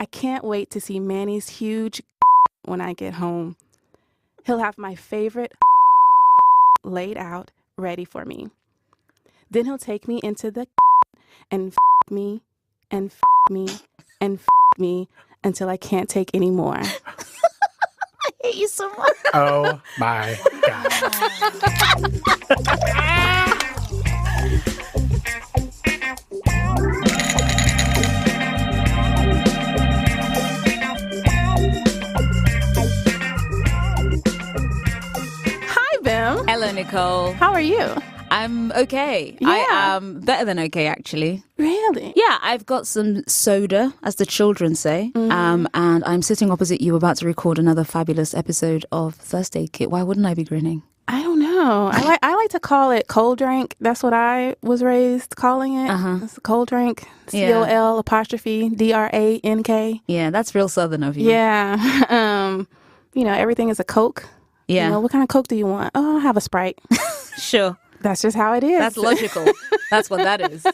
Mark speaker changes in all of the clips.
Speaker 1: I can't wait to see Manny's huge when I get home. He'll have my favorite laid out, ready for me. Then he'll take me into the and me and me and me until I can't take any more.
Speaker 2: I hate you so much.
Speaker 3: Oh my God.
Speaker 1: Hi, Bim.
Speaker 2: Hello, Nicole.
Speaker 1: How are you?
Speaker 2: I'm okay.
Speaker 1: Yeah.
Speaker 2: I am better than okay, actually.
Speaker 1: Really?
Speaker 2: Yeah, I've got some soda, as the children say, and I'm sitting opposite you about to record another fabulous episode of First Aid Kit. Why wouldn't I be grinning?
Speaker 1: I don't know. I like to call it cold drink. That's what I was raised calling it. It's a cold drink. COL''DRANK.
Speaker 2: Yeah, that's real Southern of you.
Speaker 1: Yeah. Everything is a Coke.
Speaker 2: Yeah.
Speaker 1: What kind of Coke do you want? Oh, I'll have a Sprite.
Speaker 2: Sure.
Speaker 1: That's just how it is.
Speaker 2: That's logical. That's what that is.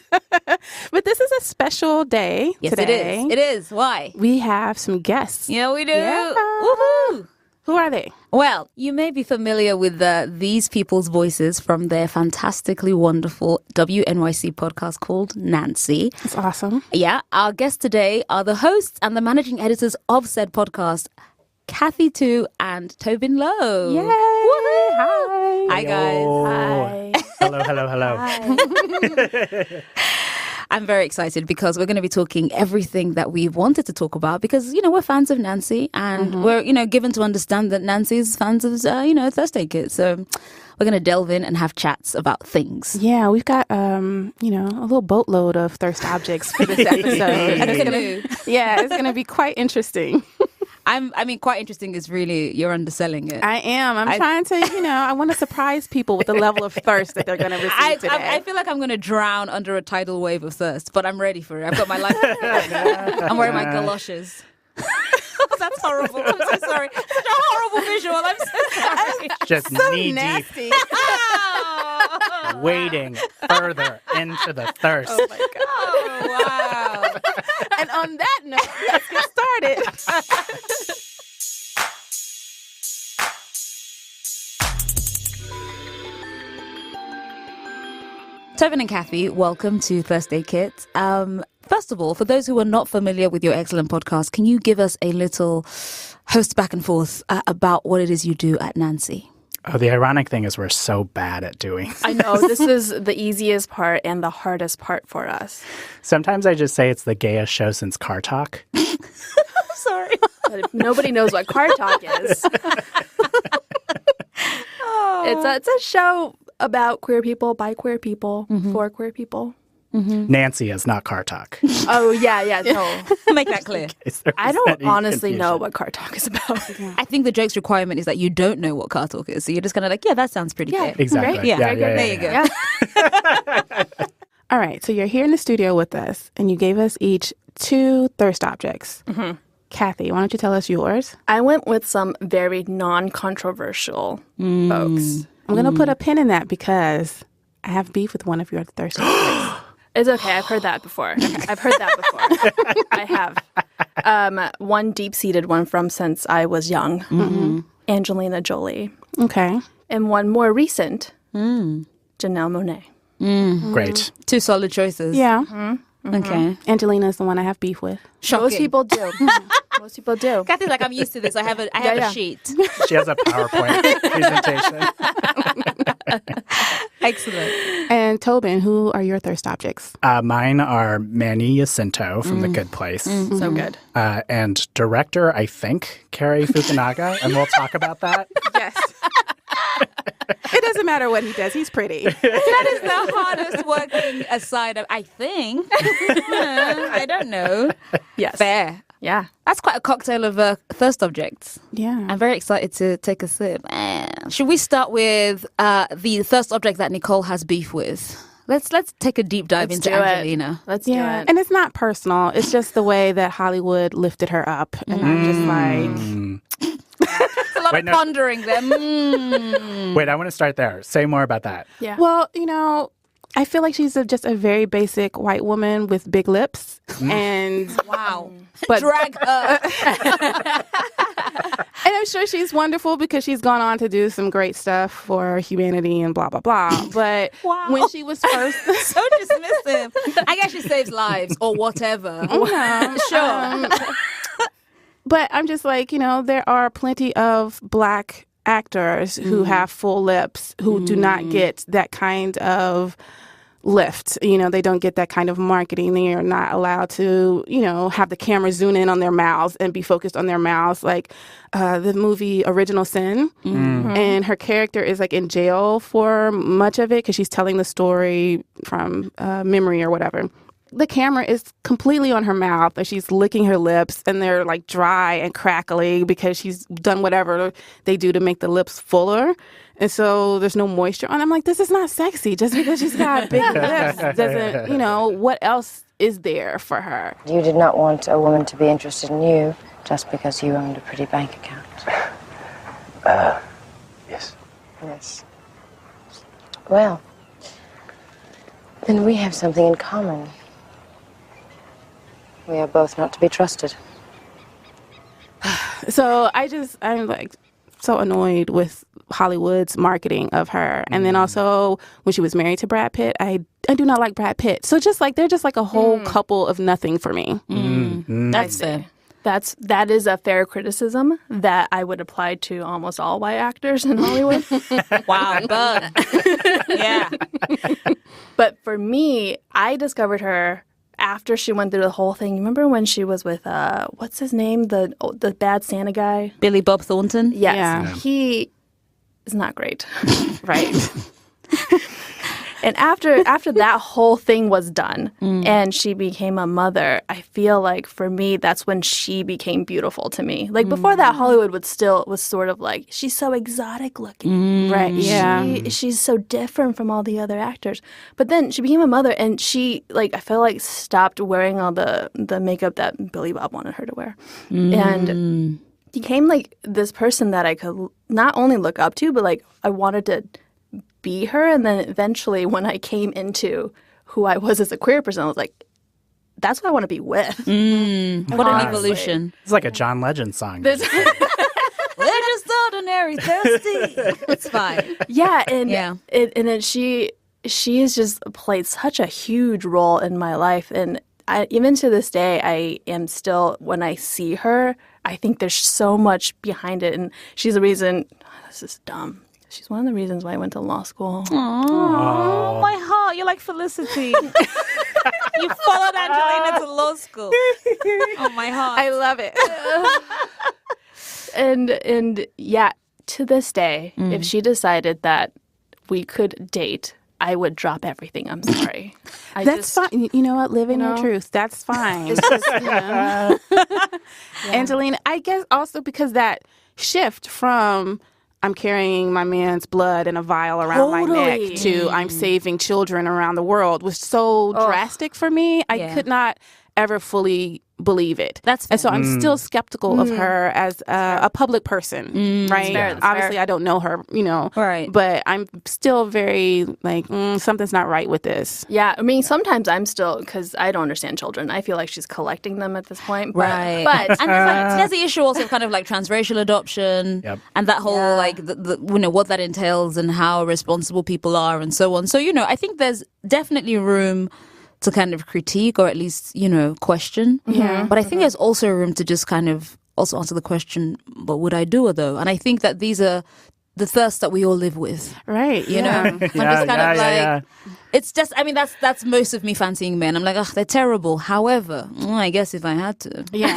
Speaker 1: But this is a special day
Speaker 2: Yes,
Speaker 1: today.
Speaker 2: it is. It is. Why?
Speaker 1: We have some guests.
Speaker 2: Yeah, we do.
Speaker 1: Yeah.
Speaker 2: Woohoo!
Speaker 1: Who are they?
Speaker 2: Well, you may be familiar with these people's voices from their fantastically wonderful WNYC podcast called Nancy.
Speaker 1: That's awesome.
Speaker 2: Yeah, our guests today are the hosts and the managing editors of said podcast, Kathy Tu and Tobin Lowe.
Speaker 1: Yay!
Speaker 2: Woohoo!
Speaker 1: Hi.
Speaker 2: Hi, guys.
Speaker 1: Hi.
Speaker 3: Hello.
Speaker 2: I'm very excited because we're going to be talking everything that we wanted to talk about because, we're fans of Nancy and we're, given to understand that Nancy's fans of, First Aid Kit. So we're going to delve in and have chats about things.
Speaker 1: Yeah, we've got, a little boatload of thirst objects for this episode. It's going to be quite interesting.
Speaker 2: Quite interesting is really, you're underselling it.
Speaker 1: I am. I'm trying to, I want to surprise people with the level of thirst that they're going to receive today.
Speaker 2: I feel like I'm going to drown under a tidal wave of thirst, but I'm ready for it. I've got my life. I'm wearing my galoshes. That's horrible. I'm so sorry. Such a horrible visual. I'm so sorry.
Speaker 3: Just
Speaker 1: so
Speaker 3: knee
Speaker 1: nasty.
Speaker 3: deep, wading further into the thirst.
Speaker 1: Oh, my God.
Speaker 2: Oh, wow.
Speaker 1: And on that note, let's get started.
Speaker 2: Tobin and Kathy, welcome to First Aid Kit. First of all, for those who are not familiar with your excellent podcast, can you give us a little host back and forth about what it is you do at Nancy?
Speaker 3: Oh, the ironic thing is we're so bad at doing.
Speaker 4: I know. This is the easiest part and the hardest part for us.
Speaker 3: Sometimes I just say it's the gayest show since Car Talk.
Speaker 4: Sorry. But nobody knows what Car Talk is. It's a show about queer people, by queer people, for queer people.
Speaker 3: Nancy is not Car Talk.
Speaker 4: Oh, yeah, no.
Speaker 2: Make that clear.
Speaker 4: I don't honestly know what Car Talk is about.
Speaker 2: I think the joke's requirement is that you don't know what car talk is. So you're just kind of like, yeah, that sounds pretty
Speaker 4: Yeah.
Speaker 2: good.
Speaker 3: Exactly.
Speaker 4: Great.
Speaker 2: Yeah.
Speaker 4: There
Speaker 2: you go.
Speaker 4: Yeah.
Speaker 1: All right, so you're here in the studio with us, and you gave us each 2 thirst objects. Kathy, why don't you tell us yours?
Speaker 4: I went with some very non-controversial folks.
Speaker 1: I'm going to put a pin in that because I have beef with one of your thirst objects.
Speaker 4: It's okay. I've heard that before. I have. One deep-seated one from since I was young. Angelina Jolie.
Speaker 1: Okay.
Speaker 4: And one more recent, Janelle Monáe.
Speaker 3: Great.
Speaker 2: 2 solid choices.
Speaker 1: Yeah.
Speaker 2: Okay.
Speaker 1: Angelina's the one I have beef with.
Speaker 2: Shocking.
Speaker 4: Most people do. Most people do.
Speaker 2: Kathy's like, I'm used to this. I have a sheet.
Speaker 3: She has a PowerPoint presentation.
Speaker 2: Excellent.
Speaker 1: And Tobin, who are your thirst objects?
Speaker 3: Mine are Manny Jacinto from The Good Place.
Speaker 4: So good.
Speaker 3: And director, I think, Cary Fukunaga. And we'll talk about that.
Speaker 1: Yes. It doesn't matter what he does. He's pretty.
Speaker 2: That is the hardest working aside of, I think. I don't know.
Speaker 4: Yes.
Speaker 2: Fair.
Speaker 4: Yeah.
Speaker 2: That's quite a cocktail of thirst objects.
Speaker 1: Yeah.
Speaker 2: I'm very excited to take a sip. Should we start with the thirst object that Nicole has beef with? Let's take a deep dive into Angelina.
Speaker 4: Let's do it.
Speaker 1: And it's not personal. It's just the way that Hollywood lifted her up. And I'm just like...
Speaker 2: It's a lot of pondering there.
Speaker 3: Wait, I want to start there. Say more about that.
Speaker 4: Yeah.
Speaker 1: Well, I feel like she's just a very basic white woman with big lips, and
Speaker 2: Wow.
Speaker 1: but
Speaker 2: Drag her.
Speaker 1: and I'm sure she's wonderful because she's gone on to do some great stuff for humanity and blah blah blah. But
Speaker 2: Wow.
Speaker 1: when she was first,
Speaker 2: So dismissive. I guess she saves lives or whatever. Sure.
Speaker 1: but I'm just like, there are plenty of black actors who have full lips who do not get that kind of lift. They don't get that kind of marketing. They are not allowed to, have the camera zoom in on their mouths and be focused on their mouths. Like the movie Original Sin. And her character is like in jail for much of it because she's telling the story from memory or whatever. The camera is completely on her mouth and she's licking her lips and they're like dry and crackly because she's done whatever they do to make the lips fuller. And so there's no moisture on. I'm like, this is not sexy. Just because she's got big lips doesn't, what else is there for her?
Speaker 5: You did not want a woman to be interested in you just because you owned a pretty bank account.
Speaker 6: Yes.
Speaker 5: Yes. Well, then we have something in common. We are both not to be trusted.
Speaker 1: So I'm like so annoyed with Hollywood's marketing of her. And then also when she was married to Brad Pitt, I do not like Brad Pitt. So they're just like a whole couple of nothing for me.
Speaker 2: That's fair.
Speaker 4: That is a fair criticism that I would apply to almost all white actors in Hollywood.
Speaker 2: Wow, but yeah.
Speaker 4: But for me, I discovered her after she went through the whole thing. You remember when she was with what's his name, the bad Santa guy?
Speaker 2: Billy Bob Thornton?
Speaker 4: Yes.
Speaker 1: Yeah.
Speaker 4: He is not great.
Speaker 1: Right.
Speaker 4: And after that whole thing was done and she became a mother, I feel like for me, that's when she became beautiful to me. Like before that, Hollywood was sort of like, she's so exotic looking.
Speaker 1: Right. Yeah.
Speaker 4: She's so different from all the other actors. But then she became a mother and she, like, I feel like stopped wearing all the makeup that Billy Bob wanted her to wear. And became like this person that I could not only look up to, but like I wanted to be her. And then eventually when I came into who I was as a queer person, I was like, that's what I want to be with.
Speaker 2: What an evolution.
Speaker 3: It's like a John Legend song.
Speaker 2: We're just ordinary thirsty. It's fine.
Speaker 4: Yeah. And
Speaker 2: Yeah.
Speaker 4: And then she has just played such a huge role in my life. And even to this day, I am still, when I see her, I think there's so much behind it. And she's the reason, this is dumb. She's one of the reasons why I went to law school.
Speaker 2: Oh, my heart. You're like Felicity. You followed Angelina to law school. Oh, my heart.
Speaker 1: I love it.
Speaker 4: And yeah, to this day, if she decided that we could date, I would drop everything. I'm sorry.
Speaker 1: That's fine. You know what? Live in your truth. That's fine. It's just, Angelina, I guess also because that shift from I'm carrying my man's blood in a vial around my neck to I'm saving children around the world was so drastic for me. I could not ever fully believe it.
Speaker 2: That's
Speaker 1: and so I'm still skeptical of her as a public person, right?
Speaker 4: That's
Speaker 1: Obviously,
Speaker 4: fair.
Speaker 1: I don't know her,
Speaker 2: Right.
Speaker 1: but I'm still very like, something's not right with this.
Speaker 4: Yeah, I mean, sometimes I'm still, because I don't understand children. I feel like she's collecting them at this point. But,
Speaker 2: Right.
Speaker 4: But
Speaker 2: And there's the issue also of kind of like transracial adoption and that whole like, the what that entails and how responsible people are and so on. So, I think there's definitely room to kind of critique or at least, question.
Speaker 1: Yeah.
Speaker 2: But I think there's also room to just kind of also answer the question, what would I do though? And I think that these are the thirsts that we all live with.
Speaker 1: Right.
Speaker 2: You know? I'm just kind of like, it's just, I mean, that's most of me fancying men. I'm like, ugh, they're terrible. However, I guess if I had to.
Speaker 1: Yeah.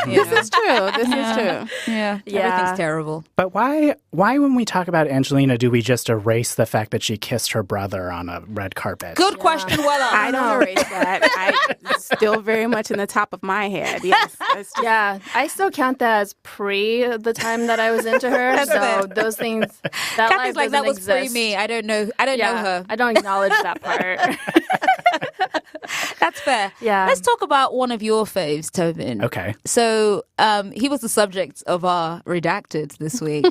Speaker 1: This is true. This is true.
Speaker 2: Yeah.
Speaker 4: Yeah.
Speaker 2: Everything's terrible.
Speaker 3: But why when we talk about Angelina do we just erase the fact that she kissed her brother on a red carpet?
Speaker 2: Good question. Well asked.
Speaker 1: I don't erase that. It's still very much in the top of my head. Yes. It's just,
Speaker 4: yeah, I still count that as pre the time that I was into her. So those things, that life
Speaker 2: Kathy's like,
Speaker 4: doesn't
Speaker 2: that was
Speaker 4: exist.
Speaker 2: pre me. I don't know her.
Speaker 4: I don't acknowledge that part.
Speaker 2: That's fair.
Speaker 4: Yeah.
Speaker 2: Let's talk about one of your faves, Tobin.
Speaker 3: Okay.
Speaker 2: So he was the subject of our Redacted this week.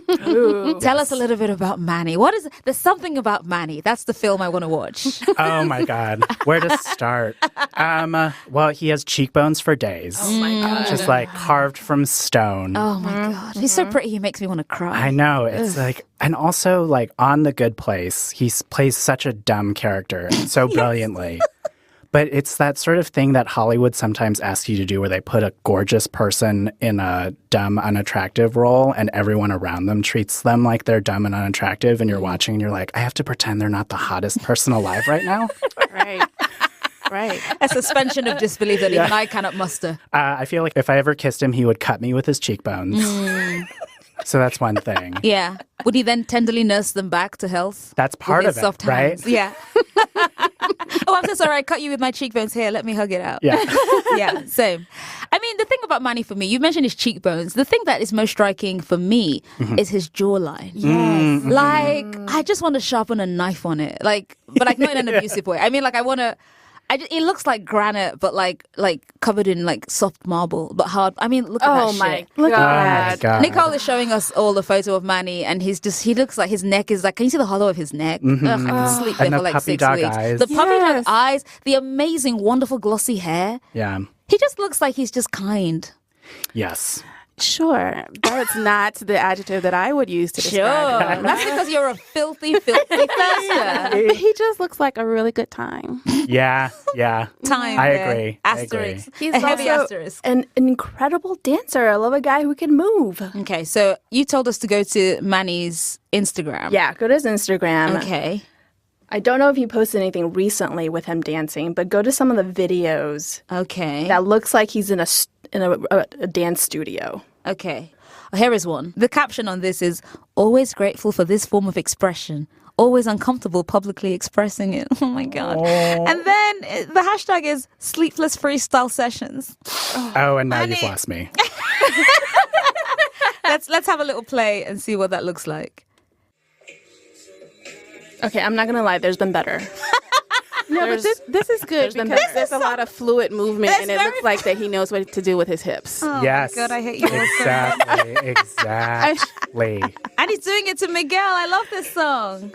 Speaker 2: Tell us a little bit about Manny. There's something about Manny. That's the film I want to watch.
Speaker 3: Oh my God. Where to start? Well, he has cheekbones for days.
Speaker 4: Oh my God.
Speaker 3: Just like carved from stone.
Speaker 2: Oh my God. He's so pretty. He makes me want to cry.
Speaker 3: I know. It's like, and also like on The Good Place, he plays such a dumb character so brilliantly. But it's that sort of thing that Hollywood sometimes asks you to do where they put a gorgeous person in a dumb, unattractive role and everyone around them treats them like they're dumb and unattractive. And you're watching and you're like, I have to pretend they're not the hottest person alive right now.
Speaker 1: Right. Right.
Speaker 2: A suspension of disbelief that even I cannot muster.
Speaker 3: I feel like if I ever kissed him, he would cut me with his cheekbones. So that's one thing.
Speaker 2: Yeah. Would he then tenderly nurse them back to health?
Speaker 3: That's part
Speaker 2: with
Speaker 3: of
Speaker 2: his
Speaker 3: it,
Speaker 2: soft
Speaker 3: right?
Speaker 2: hands? Yeah. Oh, I'm so sorry. I cut you with my cheekbones. Here, let me hug it out.
Speaker 3: Yeah.
Speaker 2: Yeah, same. I mean, the thing about Manny for me, you mentioned his cheekbones. The thing that is most striking for me is his jawline.
Speaker 1: Yes.
Speaker 2: Like, I just want to sharpen a knife on it. Like, but like not in an abusive way. I mean, like, I want to. It looks like granite, but like covered in like soft marble, but hard. I mean, look at that shit.
Speaker 4: Look
Speaker 3: Oh
Speaker 4: at
Speaker 3: my
Speaker 4: that.
Speaker 3: God.
Speaker 2: Nicole is showing us all a photo of Manny, and he looks like his neck is like, can you see the hollow of his neck? Ugh, I can sleep there
Speaker 3: And
Speaker 2: for
Speaker 3: the
Speaker 2: like
Speaker 3: puppy
Speaker 2: 6
Speaker 3: dog
Speaker 2: weeks.
Speaker 3: eyes.
Speaker 2: The puppy dog
Speaker 1: Yes.
Speaker 2: eyes, the amazing, wonderful, glossy hair.
Speaker 3: Yeah.
Speaker 2: He just looks like he's just kind.
Speaker 3: Yes.
Speaker 1: Sure. That's not the adjective that I would use to describe him.
Speaker 2: That's because you're a filthy thirster.
Speaker 1: He just looks like a really good time.
Speaker 3: Yeah. Yeah.
Speaker 2: Time.
Speaker 3: I
Speaker 2: there.
Speaker 3: agree. I
Speaker 2: Asterisk.
Speaker 4: He's
Speaker 2: A heavy
Speaker 4: also
Speaker 2: asterisk.
Speaker 4: an incredible dancer. I love a guy who can move.
Speaker 2: Okay, so you told us to go to Manny's Instagram.
Speaker 4: Yeah, go to his Instagram.
Speaker 2: Okay.
Speaker 4: I don't know if he posted anything recently with him dancing, but go to some of the videos.
Speaker 2: Okay.
Speaker 4: That looks like he's in a dance studio.
Speaker 2: Okay. Here is one. The caption on this is, always grateful for this form of expression. Always uncomfortable publicly expressing it. Oh my God. And then the hashtag is sleepless freestyle sessions.
Speaker 3: Oh, and now you've lost me.
Speaker 2: Let's have a little play and see what that looks like.
Speaker 4: Okay, I'm not gonna lie. There's been better.
Speaker 1: No, but this is good
Speaker 4: been
Speaker 1: because
Speaker 4: better.
Speaker 1: there's a lot of fluid movement,
Speaker 2: That's
Speaker 1: and it
Speaker 2: very
Speaker 1: looks like that he knows what to do with his hips.
Speaker 3: Yes.
Speaker 2: God, I hate you all so
Speaker 3: Exactly. Exactly.
Speaker 2: And he's doing it to Miguel. I love this song.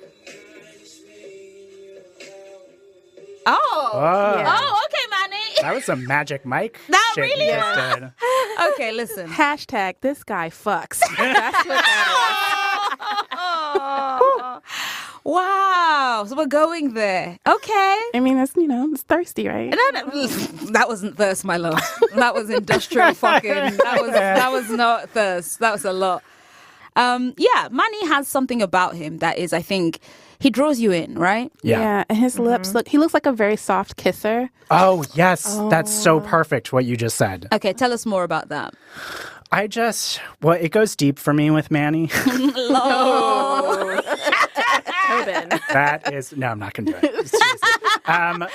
Speaker 2: Oh. Oh, okay, Manny.
Speaker 3: That was a Magic Mike
Speaker 2: That
Speaker 3: shit
Speaker 2: really
Speaker 3: you just did.
Speaker 2: Okay, listen.
Speaker 1: Hashtag this guy fucks. That's what that
Speaker 2: Wow. So we're going there. Okay.
Speaker 1: is. I mean, it's thirsty, right?
Speaker 2: No, that wasn't thirst, my love. That was industrial fucking. That was not thirst. That was a lot. Yeah, Manny has something about him that is, I think, he draws you in, right?
Speaker 3: Yeah.
Speaker 1: And his lips he looks like a very soft kisser.
Speaker 3: Oh, yes. That's so perfect what you just said.
Speaker 2: Okay, tell us more about that.
Speaker 3: It goes deep for me with Manny.
Speaker 4: Tobin.
Speaker 3: That is, no, I'm not going to do it. Seriously.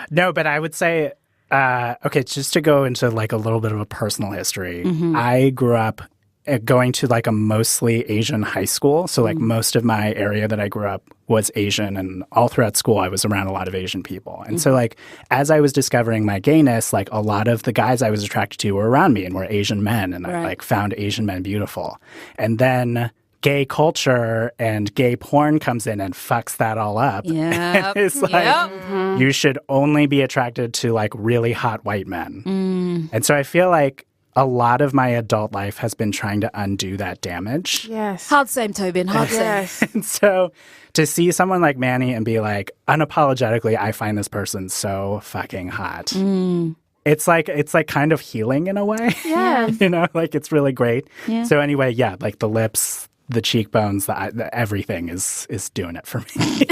Speaker 3: No, but I would say, okay, just to go into like a little bit of a personal history, I grew up going to like a mostly Asian high school. So like most of my area that I grew up was Asian, and all throughout school I was around a lot of Asian people. And so like as I was discovering my gayness, like a lot of the guys I was attracted to were around me and were Asian men, and I like found Asian men beautiful. And then gay culture and gay porn comes in and fucks that all up.
Speaker 2: Yeah.
Speaker 3: It's like you should only be attracted to like really hot white men. And so I feel like a lot of my adult life has been trying to undo that damage.
Speaker 1: Yes.
Speaker 2: Hard same, Tobin. Hard same.
Speaker 1: Yes.
Speaker 3: And so to see someone like Manny and be like, unapologetically, I find this person so fucking hot. It's like kind of healing in a way.
Speaker 1: Yes.
Speaker 3: Like it's really great.
Speaker 2: Yeah.
Speaker 3: So anyway, yeah, like the lips, the cheekbones, the everything is doing it for me.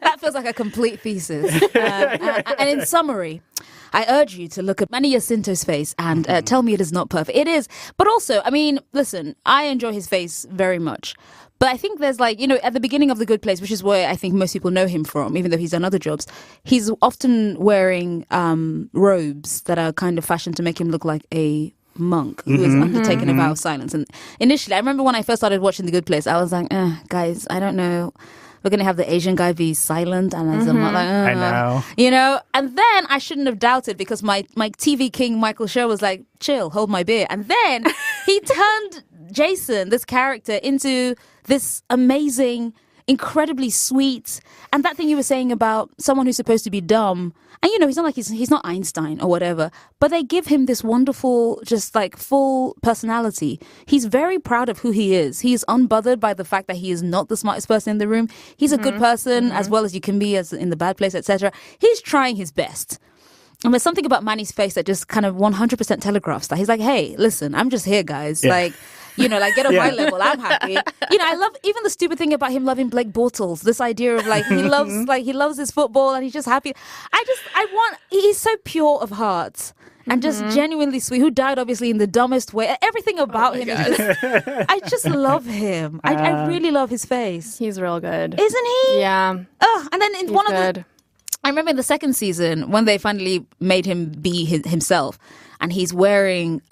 Speaker 2: That feels like a complete thesis. And in summary, I urge you to look at Manny Jacinto's face and tell me it is not perfect. It is. But also, I mean, listen, I enjoy his face very much. But I think there's like, at the beginning of The Good Place, which is where I think most people know him from, even though he's done other jobs, he's often wearing robes that are kind of fashioned to make him look like a monk who has undertaken a vow of silence. And initially, I remember when I first started watching The Good Place, I was like, guys, I don't know we're going to have the Asian guy be silent. And I'm like,
Speaker 3: I know.
Speaker 2: You know, and then I shouldn't have doubted because my TV king, Michael Schur, was like, chill, hold my beer. And then he turned Jason, this character, into this amazing, incredibly sweet. And that thing you were saying about someone who's supposed to be dumb. And, you know, he's not like he's not Einstein or whatever, but they give him this wonderful, just like full personality. He's very proud of who he is. He's unbothered by the fact that he is not the smartest person in the room. He's a good person as well as you can be as in the bad place, etc. He's trying his best. And there's something about Manny's face that just kind of 100% telegraphs that. He's like, hey, listen, I'm just here, guys.
Speaker 3: Yeah.
Speaker 2: Like, you know, like, get on my level. I'm happy. You know, I love even the stupid thing about him loving Blake Bortles. This idea of like, he loves his football and he's just happy. He's so pure of heart and just genuinely sweet, who died obviously in the dumbest way. Everything about him is just, I just love him. I really love his face.
Speaker 4: He's real good.
Speaker 2: Isn't he?
Speaker 4: Yeah.
Speaker 2: Oh, and then in
Speaker 4: He's
Speaker 2: one of
Speaker 4: good.
Speaker 2: the, I remember in the second season when they finally made him be himself, and he's wearing,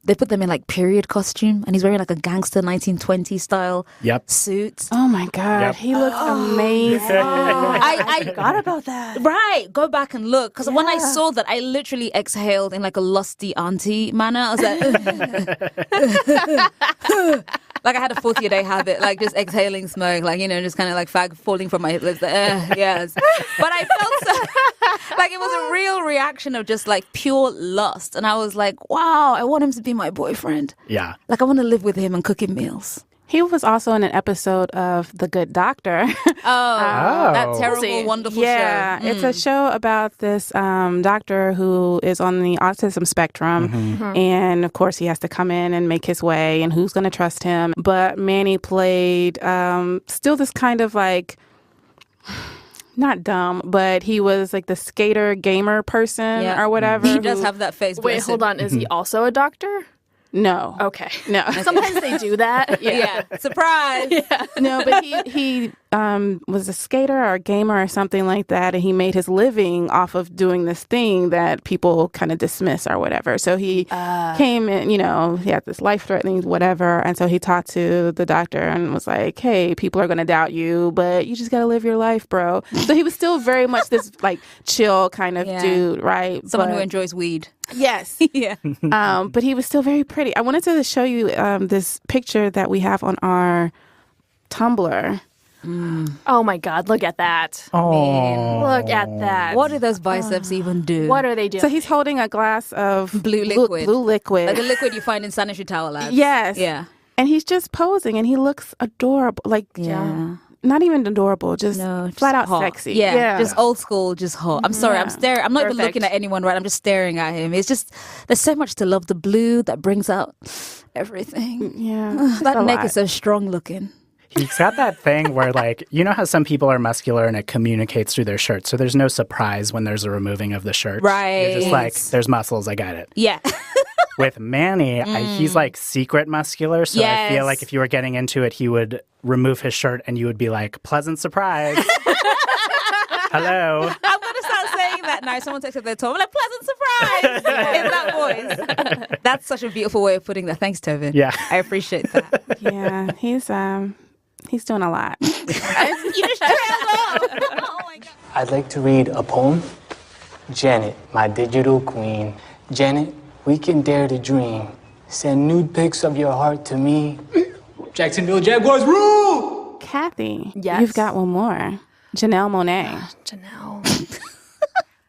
Speaker 2: they put them in like period costume, and he's wearing like a gangster 1920s style suit.
Speaker 1: Oh my God,
Speaker 3: Yep.
Speaker 1: he looks amazing.
Speaker 2: I
Speaker 4: Forgot about that.
Speaker 2: Right, go back and look, because when I saw that, I literally exhaled in like a lusty auntie manner. I was like, like I had a 40-a-day habit, like just exhaling smoke, like, you know, just kind of like fag falling from my lips. Like, yes, but I felt so like it was a real reaction of just like pure lust, and I was like, wow, I want him to be my boyfriend.
Speaker 3: Yeah.
Speaker 2: Like I want to live with him and cook him meals.
Speaker 1: He was also in an episode of The Good Doctor.
Speaker 2: That terrible, wonderful
Speaker 1: Yeah,
Speaker 2: show.
Speaker 1: it's a show about this doctor who is on the autism spectrum. And of course, he has to come in and make his way, and who's going to trust him? But Manny played still this kind of like, not dumb, but he was like the skater gamer person or whatever.
Speaker 2: He does have that face.
Speaker 4: Wait, hold on. Is he also a doctor?
Speaker 1: No.
Speaker 4: Okay.
Speaker 1: No.
Speaker 4: Sometimes they do that.
Speaker 2: Yeah, surprise.
Speaker 1: No, but he was a skater or a gamer or something like that, and he made his living off of doing this thing that people kind of dismiss or whatever. So he came in, you know, he had this life-threatening whatever, and so he talked to the doctor and was like, hey, people are going to doubt you, but you just got to live your life, bro. So he was still very much this like chill kind of dude, right?
Speaker 2: Someone who enjoys weed.
Speaker 1: Yes.
Speaker 2: Yeah.
Speaker 1: But he was still very pretty. I wanted to show you this picture that we have on our Tumblr.
Speaker 4: Oh my God, look at that.
Speaker 3: Oh.
Speaker 4: Look at that.
Speaker 2: What do those biceps even do?
Speaker 4: What are they doing?
Speaker 1: So he's holding a glass of
Speaker 2: Blue liquid.
Speaker 1: Blue liquid.
Speaker 2: Like the liquid you find in sanitary towel labs.
Speaker 1: Yes.
Speaker 2: Yeah.
Speaker 1: And he's just posing, and he looks adorable. Like,
Speaker 2: Yeah.
Speaker 1: not even adorable, just flat out
Speaker 2: hot.
Speaker 1: sexy.
Speaker 2: Yeah, just old school, just hot. I'm sorry, I'm staring. I'm not even
Speaker 4: Perfect.
Speaker 2: looking at anyone, right? I'm just staring at him. It's just, there's so much to love. The blue that brings out everything.
Speaker 1: Yeah.
Speaker 2: That neck is so strong looking.
Speaker 3: He's got that thing where, like, you know how some people are muscular and it communicates through their shirt. So there's no surprise when there's a removing of the shirt.
Speaker 2: Right.
Speaker 3: You're just like, there's muscles. I got it.
Speaker 2: Yeah.
Speaker 3: With Manny, he's like secret muscular. So I feel like if you were getting into it, he would remove his shirt and you would be like, pleasant surprise. Hello.
Speaker 2: I'm going to start saying that now. Someone texted their Tom, like, pleasant surprise in that voice. That's such a beautiful way of putting that. Thanks, Tobin.
Speaker 3: Yeah.
Speaker 2: I appreciate that.
Speaker 1: Yeah, he's doing a lot.
Speaker 2: You just trailed off. Oh, my God.
Speaker 6: I'd like to read a poem. Janet, my digital queen. Janet, we can dare to dream. Send nude pics of your heart to me. Jacksonville Jaguars rule!
Speaker 1: Kathy,
Speaker 4: Yes?
Speaker 1: you've got one more. Janelle Monáe.
Speaker 4: Janelle.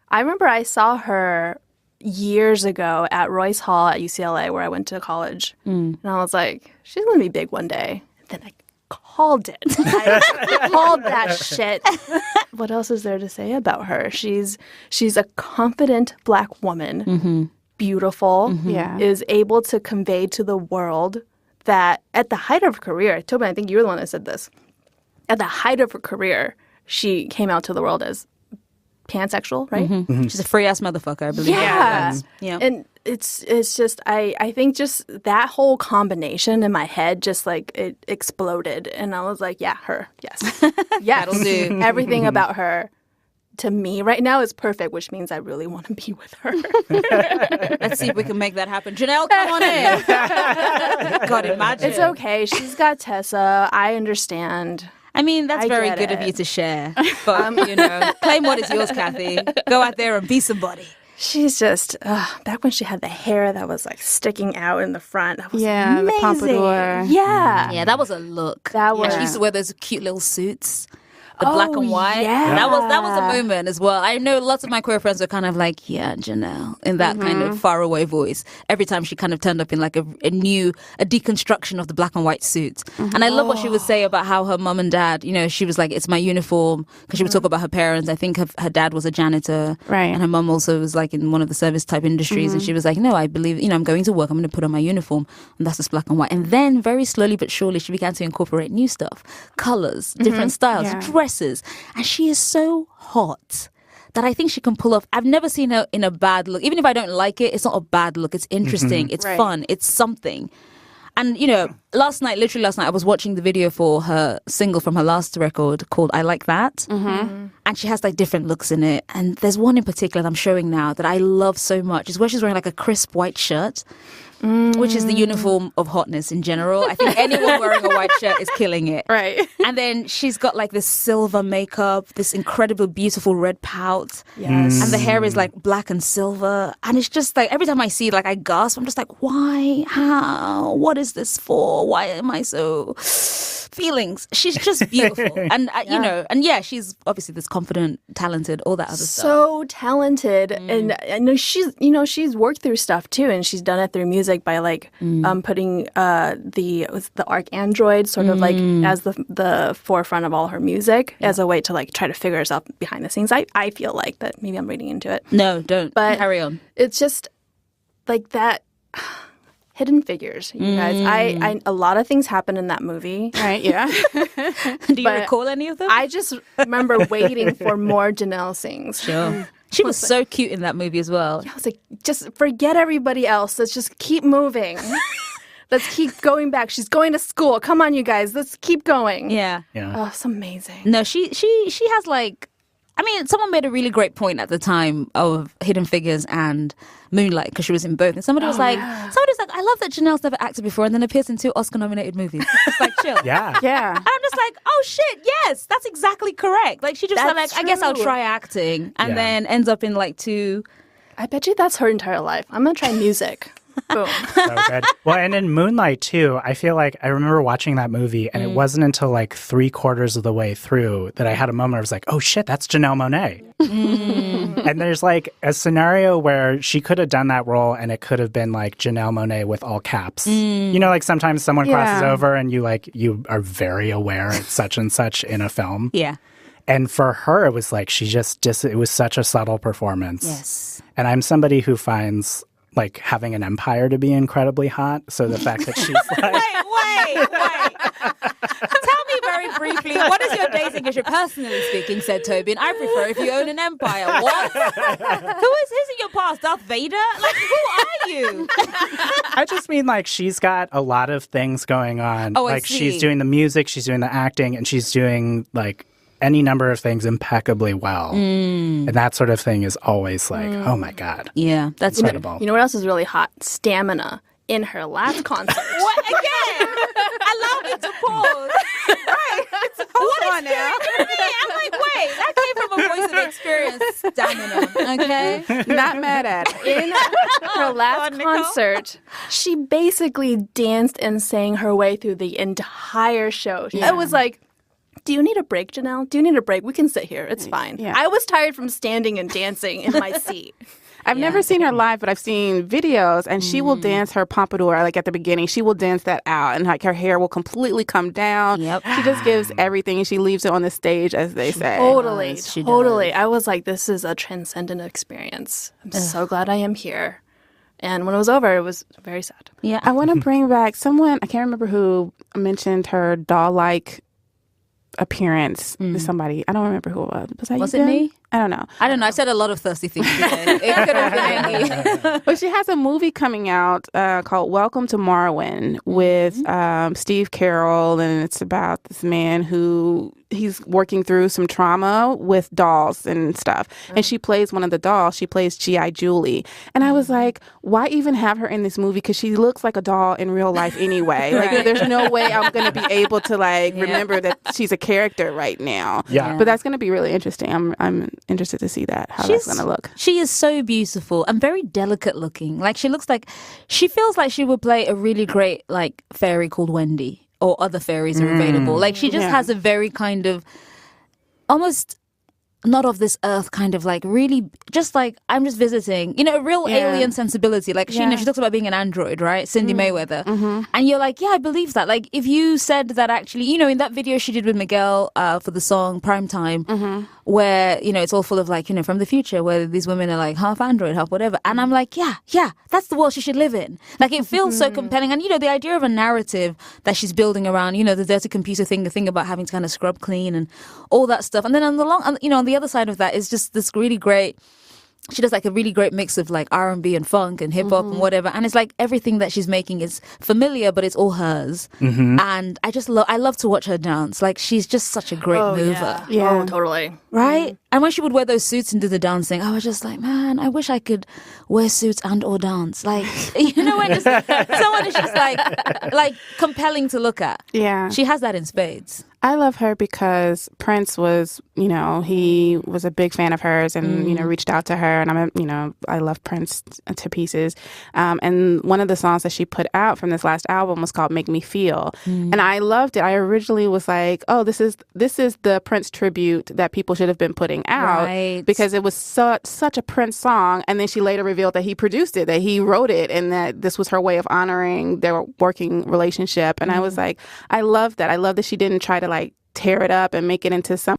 Speaker 4: I remember I saw her years ago at Royce Hall at UCLA, where I went to college. And I was like, she's going to be big one day. Then I called it. I called that shit. What else is there to say about her? She's a confident Black woman, beautiful, is able to convey to the world that at the height of her career, Tobin, I think you were the one that said this. At the height of her career, she came out to the world as pansexual, right?
Speaker 2: She's a free ass motherfucker, I believe.
Speaker 4: Yeah.
Speaker 2: Yeah.
Speaker 4: And it's just I think just that whole combination in my head just like it exploded, and I was like, yeah, her. Yes. Yes.
Speaker 2: That'll do.
Speaker 4: Everything about her to me right now is perfect, which means I really want to be with her.
Speaker 2: Let's see if we can make that happen. Janelle, come on in. God, imagine.
Speaker 4: It's okay. She's got Tessa. I understand.
Speaker 2: I mean, that's
Speaker 4: I
Speaker 2: very
Speaker 4: get
Speaker 2: good of
Speaker 4: it.
Speaker 2: you to share. But, claim what is yours, Kathy. Go out there and be somebody.
Speaker 4: She's just back when she had the hair that was like sticking out in the front. That was
Speaker 1: the
Speaker 4: amazing.
Speaker 1: pompadour.
Speaker 4: Yeah.
Speaker 2: Yeah, that was a look.
Speaker 4: That
Speaker 2: Yeah, she
Speaker 4: was-
Speaker 2: used to wear those cute little suits. The black and white.
Speaker 4: yeah.
Speaker 2: That was a moment as well. I know lots of my queer friends were kind of like, yeah, Janelle, in that kind of faraway voice. Every time she kind of turned up in like a deconstruction of the black and white suits. And I love what she would say about how her mum and dad, she was like, it's my uniform. Because she would talk about her parents. I think her dad was a janitor.
Speaker 1: Right.
Speaker 2: And her mum also was like in one of the service type industries. And she was like, no, I believe, I'm going to work. I'm going to put on my uniform. And that's just black and white. And then very slowly but surely, she began to incorporate new stuff, colors, different styles, dresses. And she is so hot that I think she can pull off. I've never seen her in a bad look. Even if I don't like it, it's not a bad look. It's interesting. It's fun. It's something. And, literally last night, I was watching the video for her single from her last record called I Like That. And she has like different looks in it. And there's one in particular that I'm showing now that I love so much. Is where she's wearing like a crisp white shirt. Which is the uniform of hotness in general. I think anyone wearing a white shirt is killing it.
Speaker 1: Right.
Speaker 2: And then she's got like this silver makeup, this incredible, beautiful red pout.
Speaker 4: Yes.
Speaker 2: And the hair is like black and silver. And it's just like every time I see it, like I gasp. I'm just like, why? How? What is this for? Why am I so feelings? She's just beautiful. And, she's obviously this confident, talented, all that other stuff.
Speaker 4: So talented. And I know she's worked through stuff too, and she's done it through music by like putting the Arc-Android sort of like as the forefront of all her music as a way to like try to figure herself behind the scenes. I feel like that. Maybe I'm reading into it.
Speaker 2: No, don't.
Speaker 4: But
Speaker 2: carry on.
Speaker 4: It's just like that. Hidden Figures, you guys. I a lot of things happen in that movie.
Speaker 1: Right, yeah.
Speaker 2: Do you recall any of them?
Speaker 4: I just remember waiting for more Janelle sings.
Speaker 2: Sure. She was so cute in that movie as well.
Speaker 4: I was like, just forget everybody else. Let's just keep moving. Let's keep going back. She's going to school. Come on, you guys. Let's keep going.
Speaker 2: Yeah.
Speaker 4: Oh, it's amazing.
Speaker 2: No, she has like, I mean, someone made a really great point at the time of Hidden Figures and Moonlight because she was in both. And somebody was like, I love that Janelle's never acted before and then appears in 2 Oscar-nominated movies. It's like, chill.
Speaker 3: Yeah.
Speaker 1: Yeah.
Speaker 2: And I'm just like, oh shit, yes, that's exactly correct. Like she just said,
Speaker 4: That's
Speaker 2: like, I guess I'll
Speaker 4: true.
Speaker 2: try acting, and
Speaker 3: Yeah.
Speaker 2: then ends up in like 2.
Speaker 4: I bet you that's her entire life. I'm going to try music. Boom.
Speaker 3: So good. Well, and in Moonlight too, I feel like I remember watching that movie, and it wasn't until like 3/4 of the way through that I had a moment where I was like, "Oh shit, that's Janelle Monáe." And there's like a scenario where she could have done that role, and it could have been like Janelle Monáe with all caps. Like sometimes someone crosses
Speaker 1: Yeah.
Speaker 3: over, and you are very aware it's such and such in a film.
Speaker 2: Yeah.
Speaker 3: And for her, it was like she just it was such a subtle performance.
Speaker 2: Yes.
Speaker 3: And I'm somebody who finds like having an empire to be incredibly hot. So the fact that she's like,
Speaker 2: Wait. Tell me very briefly, what is your dating issue? Personally speaking, said Toby, and I prefer if you own an empire. What? Who's in your past? Darth Vader? Like, who are you?
Speaker 3: I just mean like she's got a lot of things going on.
Speaker 2: Oh, I
Speaker 3: like
Speaker 2: see.
Speaker 3: she's doing the music, she's doing the acting, and she's doing like any number of things impeccably well. And that sort of thing is always like, oh my God.
Speaker 2: Yeah, that's
Speaker 3: Incredible.
Speaker 4: You know what else is really hot? Stamina. In her last concert.
Speaker 2: What again? Allow me to pause. Right. Hold on now. I'm like, wait, that came from a voice of experience. Stamina. Okay.
Speaker 1: Not mad at it.
Speaker 4: In her last concert, she basically danced and sang her way through the entire show. I was like, do you need a break, Janelle? Do you need a break? We can sit here. It's fine.
Speaker 1: Yeah.
Speaker 4: I was tired from standing and dancing in my seat.
Speaker 1: I've never seen her live, but I've seen videos, and she will dance her pompadour, like at the beginning. She will dance that out, and like her hair will completely come down.
Speaker 2: Yep.
Speaker 1: She just gives everything, and she leaves it on the stage, as they say.
Speaker 4: Totally.
Speaker 2: She
Speaker 4: Totally. I was like, this is a transcendent experience. I'm so glad I am here. And when it was over, it was very sad.
Speaker 2: Yeah.
Speaker 1: I want to bring back someone, I can't remember who mentioned her doll-like appearance to somebody. I don't remember who it was. Was that
Speaker 2: Was
Speaker 1: you,
Speaker 2: it
Speaker 1: Jen?
Speaker 2: me?
Speaker 1: I don't know.
Speaker 2: I said a lot of thirsty things today. It could have been any.
Speaker 1: But she has a movie coming out called Welcome to Marwin with Steve Carell, and it's about this man who he's working through some trauma with dolls and stuff. And she plays one of the dolls. She plays G.I. Julie. And I was like, why even have her in this movie? Because she looks like a doll in real life anyway. Like, there's no way I'm going to be able to remember that she's a character right now.
Speaker 3: Yeah.
Speaker 1: But that's going to be really interesting. I'm interested to see how that's going to look.
Speaker 2: She is so beautiful and very delicate looking. Like she feels like she would play a really great like fairy called Wendy, or other fairies are available. Like she just has a very kind of almost not of this earth kind of like really just like I'm just visiting, a real alien sensibility. Like she talks about being an android, right? Cindy Mayweather. And you're like, yeah, I believe that. Like if you said that actually, in that video she did with Miguel for the song Primetime, where, it's all full of like, from the future where these women are like half android, half whatever. And I'm like, yeah, that's the world she should live in. Like it feels so compelling. And, the idea of a narrative that she's building around, the dirty computer thing, the thing about having to kind of scrub clean and all that stuff. And then on the other side of that is just this really great, she does like a really great mix of like R&B and funk and hip hop and whatever, and it's like everything that she's making is familiar, but it's all hers. And I love to watch her dance. Like she's just such a great mover.
Speaker 4: Yeah. Oh, totally.
Speaker 2: Right? And when she would wear those suits and do the dancing, I was just like, man, I wish I could wear suits and or dance. Like, when just someone is just like compelling to look at.
Speaker 1: Yeah.
Speaker 2: She has that in spades.
Speaker 1: I love her because Prince was, he was a big fan of hers and, reached out to her. And I love Prince to pieces. And one of the songs that she put out from this last album was called Make Me Feel. And I loved it. I originally was like, oh, this is the Prince tribute that people should have been putting out.
Speaker 2: Right.
Speaker 1: Because it was such a Prince song. And then she later revealed that he produced it, that he wrote it, and that this was her way of honoring their working relationship. And I was like, I love that. I love that she didn't try to like tear it up and make it into some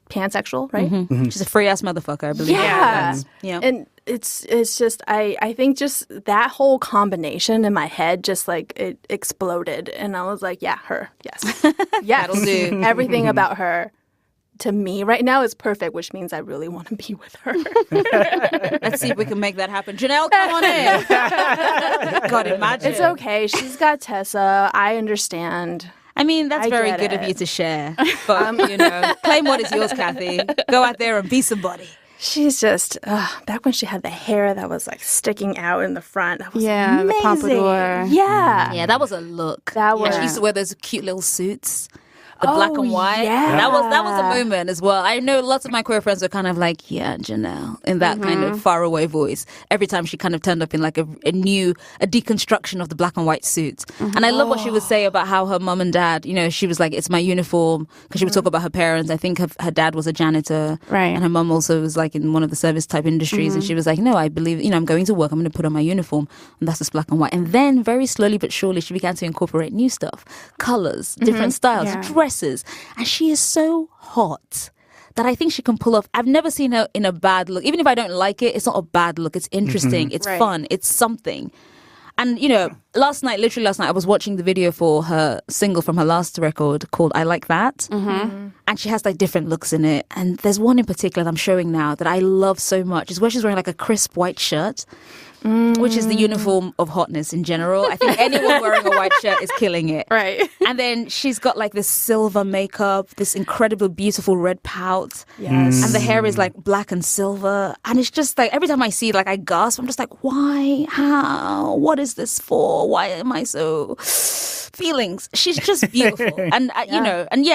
Speaker 4: pansexual, right?
Speaker 2: She's a free ass motherfucker, I believe.
Speaker 4: Yeah.
Speaker 2: Yeah.
Speaker 4: And it's just I think just that whole combination in my head just like it exploded, and I was like, yeah, her. Yes. Yes.
Speaker 2: That'll do.
Speaker 4: Everything about her to me right now is perfect, which means I really want to be with her.
Speaker 2: Let's see if we can make that happen. Janelle, come on in. God, imagine.
Speaker 4: It's okay. She's got Tessa. I understand.
Speaker 2: I mean, that's very good of you to share. But, claim what is yours, Kathy. Go out there and be somebody.
Speaker 4: She's just, back when she had the hair that was like sticking out in the front. That was amazing.
Speaker 1: The pompadour.
Speaker 4: Yeah.
Speaker 2: Yeah, that was a look.
Speaker 4: That was.
Speaker 2: She used to wear those cute little suits. The black and white.
Speaker 4: Yeah.
Speaker 2: That was a moment as well. I know lots of my queer friends were kind of like, yeah, Janelle, in that kind of faraway voice. Every time she kind of turned up in like a deconstruction of the black and white suits. And I love what she would say about how her mum and dad, she was like, it's my uniform. Because she would talk about her parents. I think her dad was a janitor.
Speaker 1: Right.
Speaker 2: And her mum also was like in one of the service type industries. And she was like, no, I believe, I'm going to work. I'm going to put on my uniform. And that's just black and white. And then very slowly but surely, she began to incorporate new stuff. Colors, different styles, dresses. And she is so hot that I think she can pull off. I've never seen her in a bad look. Even if I don't like it, it's not a bad look. It's interesting. It's fun. It's something. And, literally last night, I was watching the video for her single from her last record called I Like That. And she has like different looks in it. And there's one in particular that I'm showing now that I love so much. Is where she's wearing like a crisp white shirt. Which is the uniform of hotness in general. I think anyone wearing a white shirt is killing it.
Speaker 1: Right.
Speaker 2: And then she's got like this silver makeup, this incredible, beautiful red pout.
Speaker 4: Yes.
Speaker 2: And the hair is like black and silver. And it's just like, every time I see it, like I gasp. I'm just like, why? How? What is this for? Why am I so... Feelings. She's just beautiful. And,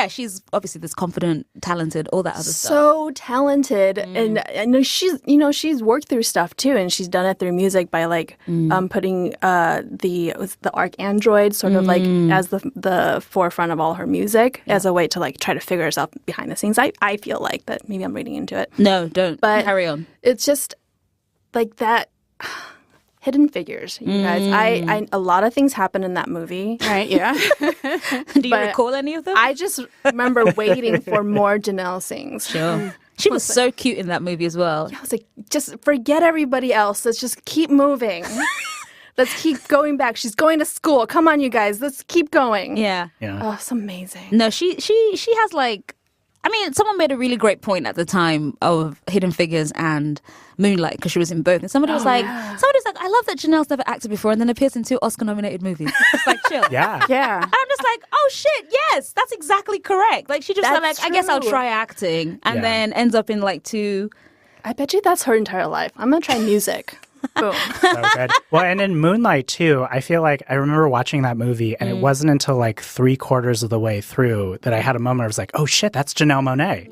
Speaker 2: she's obviously this confident, talented, all that other stuff.
Speaker 4: So talented. And I know she's worked through stuff too. And she's done it through music by like putting the Arc-Android sort of like as the forefront of all her music as a way to like try to figure herself behind the scenes. I feel like that. Maybe I'm reading into it.
Speaker 2: No, don't. But carry on.
Speaker 4: It's just like that... Hidden Figures, you guys. I a lot of things happen in that movie.
Speaker 1: Right, yeah.
Speaker 2: Do you recall any of them?
Speaker 4: I just remember waiting for more Janelle sings.
Speaker 2: Sure. She was so cute in that movie as well.
Speaker 4: I was like, just forget everybody else. Let's just keep moving. Let's keep going back. She's going to school. Come on, you guys. Let's keep going.
Speaker 2: Yeah.
Speaker 4: Oh, it's amazing.
Speaker 2: No, she has like I mean, someone made a really great point at the time of Hidden Figures and Moonlight because she was in both. And somebody was like, I love that Janelle's never acted before and then appears in 2 Oscar-nominated movies. It's like, chill.
Speaker 3: Yeah.
Speaker 1: Yeah.
Speaker 2: And I'm just like, oh shit, yes, that's exactly correct. Like she just said, like, I guess I'll try acting, and then ends up in like 2.
Speaker 4: I bet you that's her entire life. I'm gonna try music. Boom.
Speaker 3: So good. Well, and in Moonlight too, I feel like I remember watching that movie, and it wasn't until like 3/4 of the way through that I had a moment where I was like, "Oh shit, that's Janelle Monáe."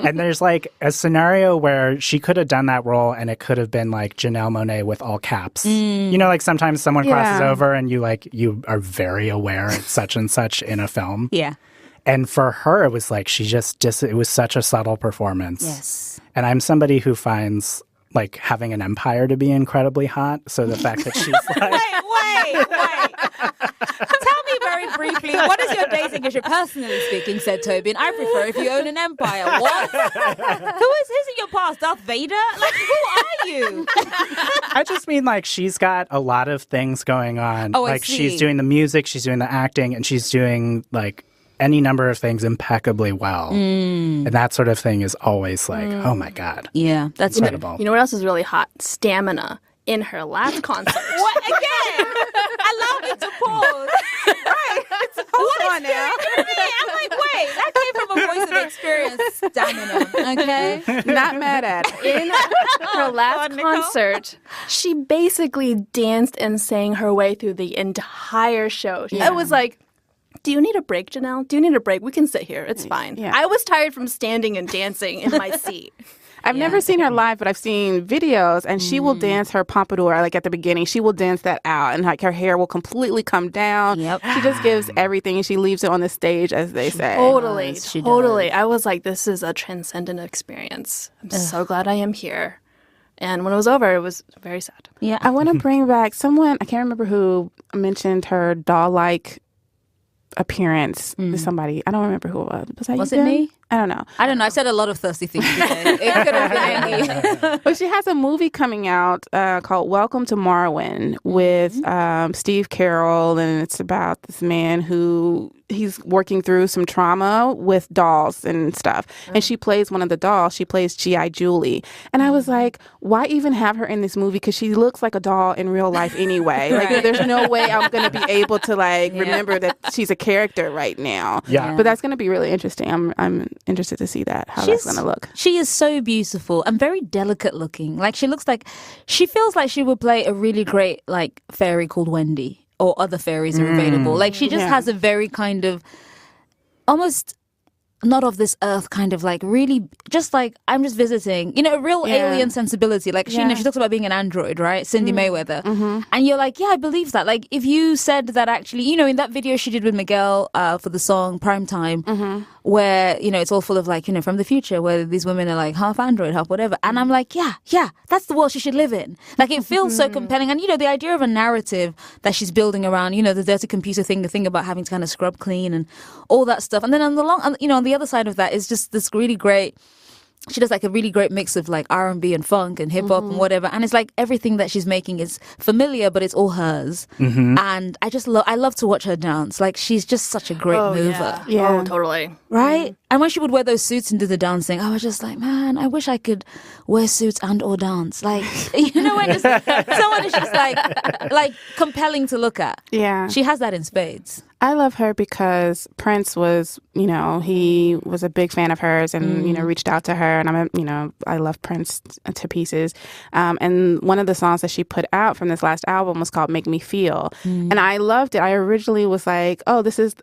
Speaker 3: And there's like a scenario where she could have done that role, and it could have been like Janelle Monáe with all caps. You know, like sometimes someone crosses over, and you are very aware it's such and such in a film.
Speaker 2: Yeah.
Speaker 3: And for her, it was like she just it was such a subtle performance.
Speaker 2: Yes.
Speaker 3: And I'm somebody who finds like having an empire to be incredibly hot. So the fact that she's like,
Speaker 2: Wait. Tell me very briefly, what is your dating issue? Personally speaking, said Tobin, I prefer if you own an empire. What? Who's in your past? Darth Vader? Like, who are you?
Speaker 3: I just mean like she's got a lot of things going on.
Speaker 2: Oh, I
Speaker 3: like
Speaker 2: see.
Speaker 3: she's doing the music, she's doing the acting, and she's doing like any number of things impeccably well. And that sort of thing is always like, oh my God.
Speaker 2: Yeah, that's
Speaker 3: Incredible.
Speaker 4: You know what else is really hot? Stamina in her last concert.
Speaker 2: What again? Allow me to pause. Right. Hold on now. I'm like, wait, that came from a voice of experience. Stamina. Okay.
Speaker 1: Not mad at it.
Speaker 4: In her last concert, she basically danced and sang her way through the entire show. It was like, do you need a break, Janelle? Do you need a break? We can sit here. It's fine.
Speaker 1: Yeah.
Speaker 4: I was tired from standing and dancing in my seat.
Speaker 1: I've never seen her live, but I've seen videos, and she will dance her pompadour, like at the beginning. She will dance that out, and like her hair will completely come down.
Speaker 2: Yep.
Speaker 1: She just gives everything, and she leaves it on the stage, as they say.
Speaker 4: Totally.
Speaker 2: She
Speaker 4: Totally. I was like, this is a transcendent experience. I'm so glad I am here. And when it was over, it was very sad.
Speaker 2: Yeah.
Speaker 1: I want to bring back someone, I can't remember who mentioned her doll-like appearance. Somebody, I don't remember who it was. Was that
Speaker 2: Was
Speaker 1: you,
Speaker 2: it
Speaker 1: Jen?
Speaker 2: me?
Speaker 1: I don't know.
Speaker 2: I don't know. I said a lot of thirsty things today. It could have been any.
Speaker 1: But she has a movie coming out called Welcome to Marwin with Steve Carell, and it's about this man who he's working through some trauma with dolls and stuff. And she plays one of the dolls. She plays G.I. Julie. And I was like, why even have her in this movie? Because she looks like a doll in real life anyway. Like, there's no way I'm going to be able to like remember that she's a character right now.
Speaker 3: Yeah.
Speaker 1: But that's going to be really interesting. I'm interested to see that, how that's going to look.
Speaker 2: She is so beautiful and very delicate looking. Like she feels like she would play a really great like fairy called Wendy, or other fairies are available. Like she just has a very kind of almost not of this earth kind of like really just like I'm just visiting, you know, a real alien sensibility. Like she, you know, she talks about being an android, right? Cindy Mayweather. And you're like, yeah, I believe that. Like if you said that actually, you know, in that video she did with Miguel for the song Primetime, where, you know, it's all full of like, you know, from the future where these women are like half android, half whatever. And I'm like, yeah, that's the world she should live in. Like it feels so compelling. And, you know, the idea of a narrative that she's building around, you know, the dirty computer thing, the thing about having to kind of scrub clean and all that stuff. And then on the other side of that is just this really great, she does like a really great mix of like R&B and funk and hip hop and whatever, and it's like everything that she's making is familiar, but it's all hers. And I love to watch her dance. Like she's just such a great mover,
Speaker 4: Oh, totally.
Speaker 2: right? And when she would wear those suits and do the dancing, I was just like, man, I wish I could wear suits and or dance. Like, you know, when just someone is just like compelling to look at.
Speaker 1: Yeah.
Speaker 2: She has that in spades.
Speaker 1: I love her because Prince was, you know, he was a big fan of hers and, you know, reached out to her. And I love Prince to pieces. And one of the songs that she put out from this last album was called Make Me Feel. And I loved it. I originally was like, oh, this is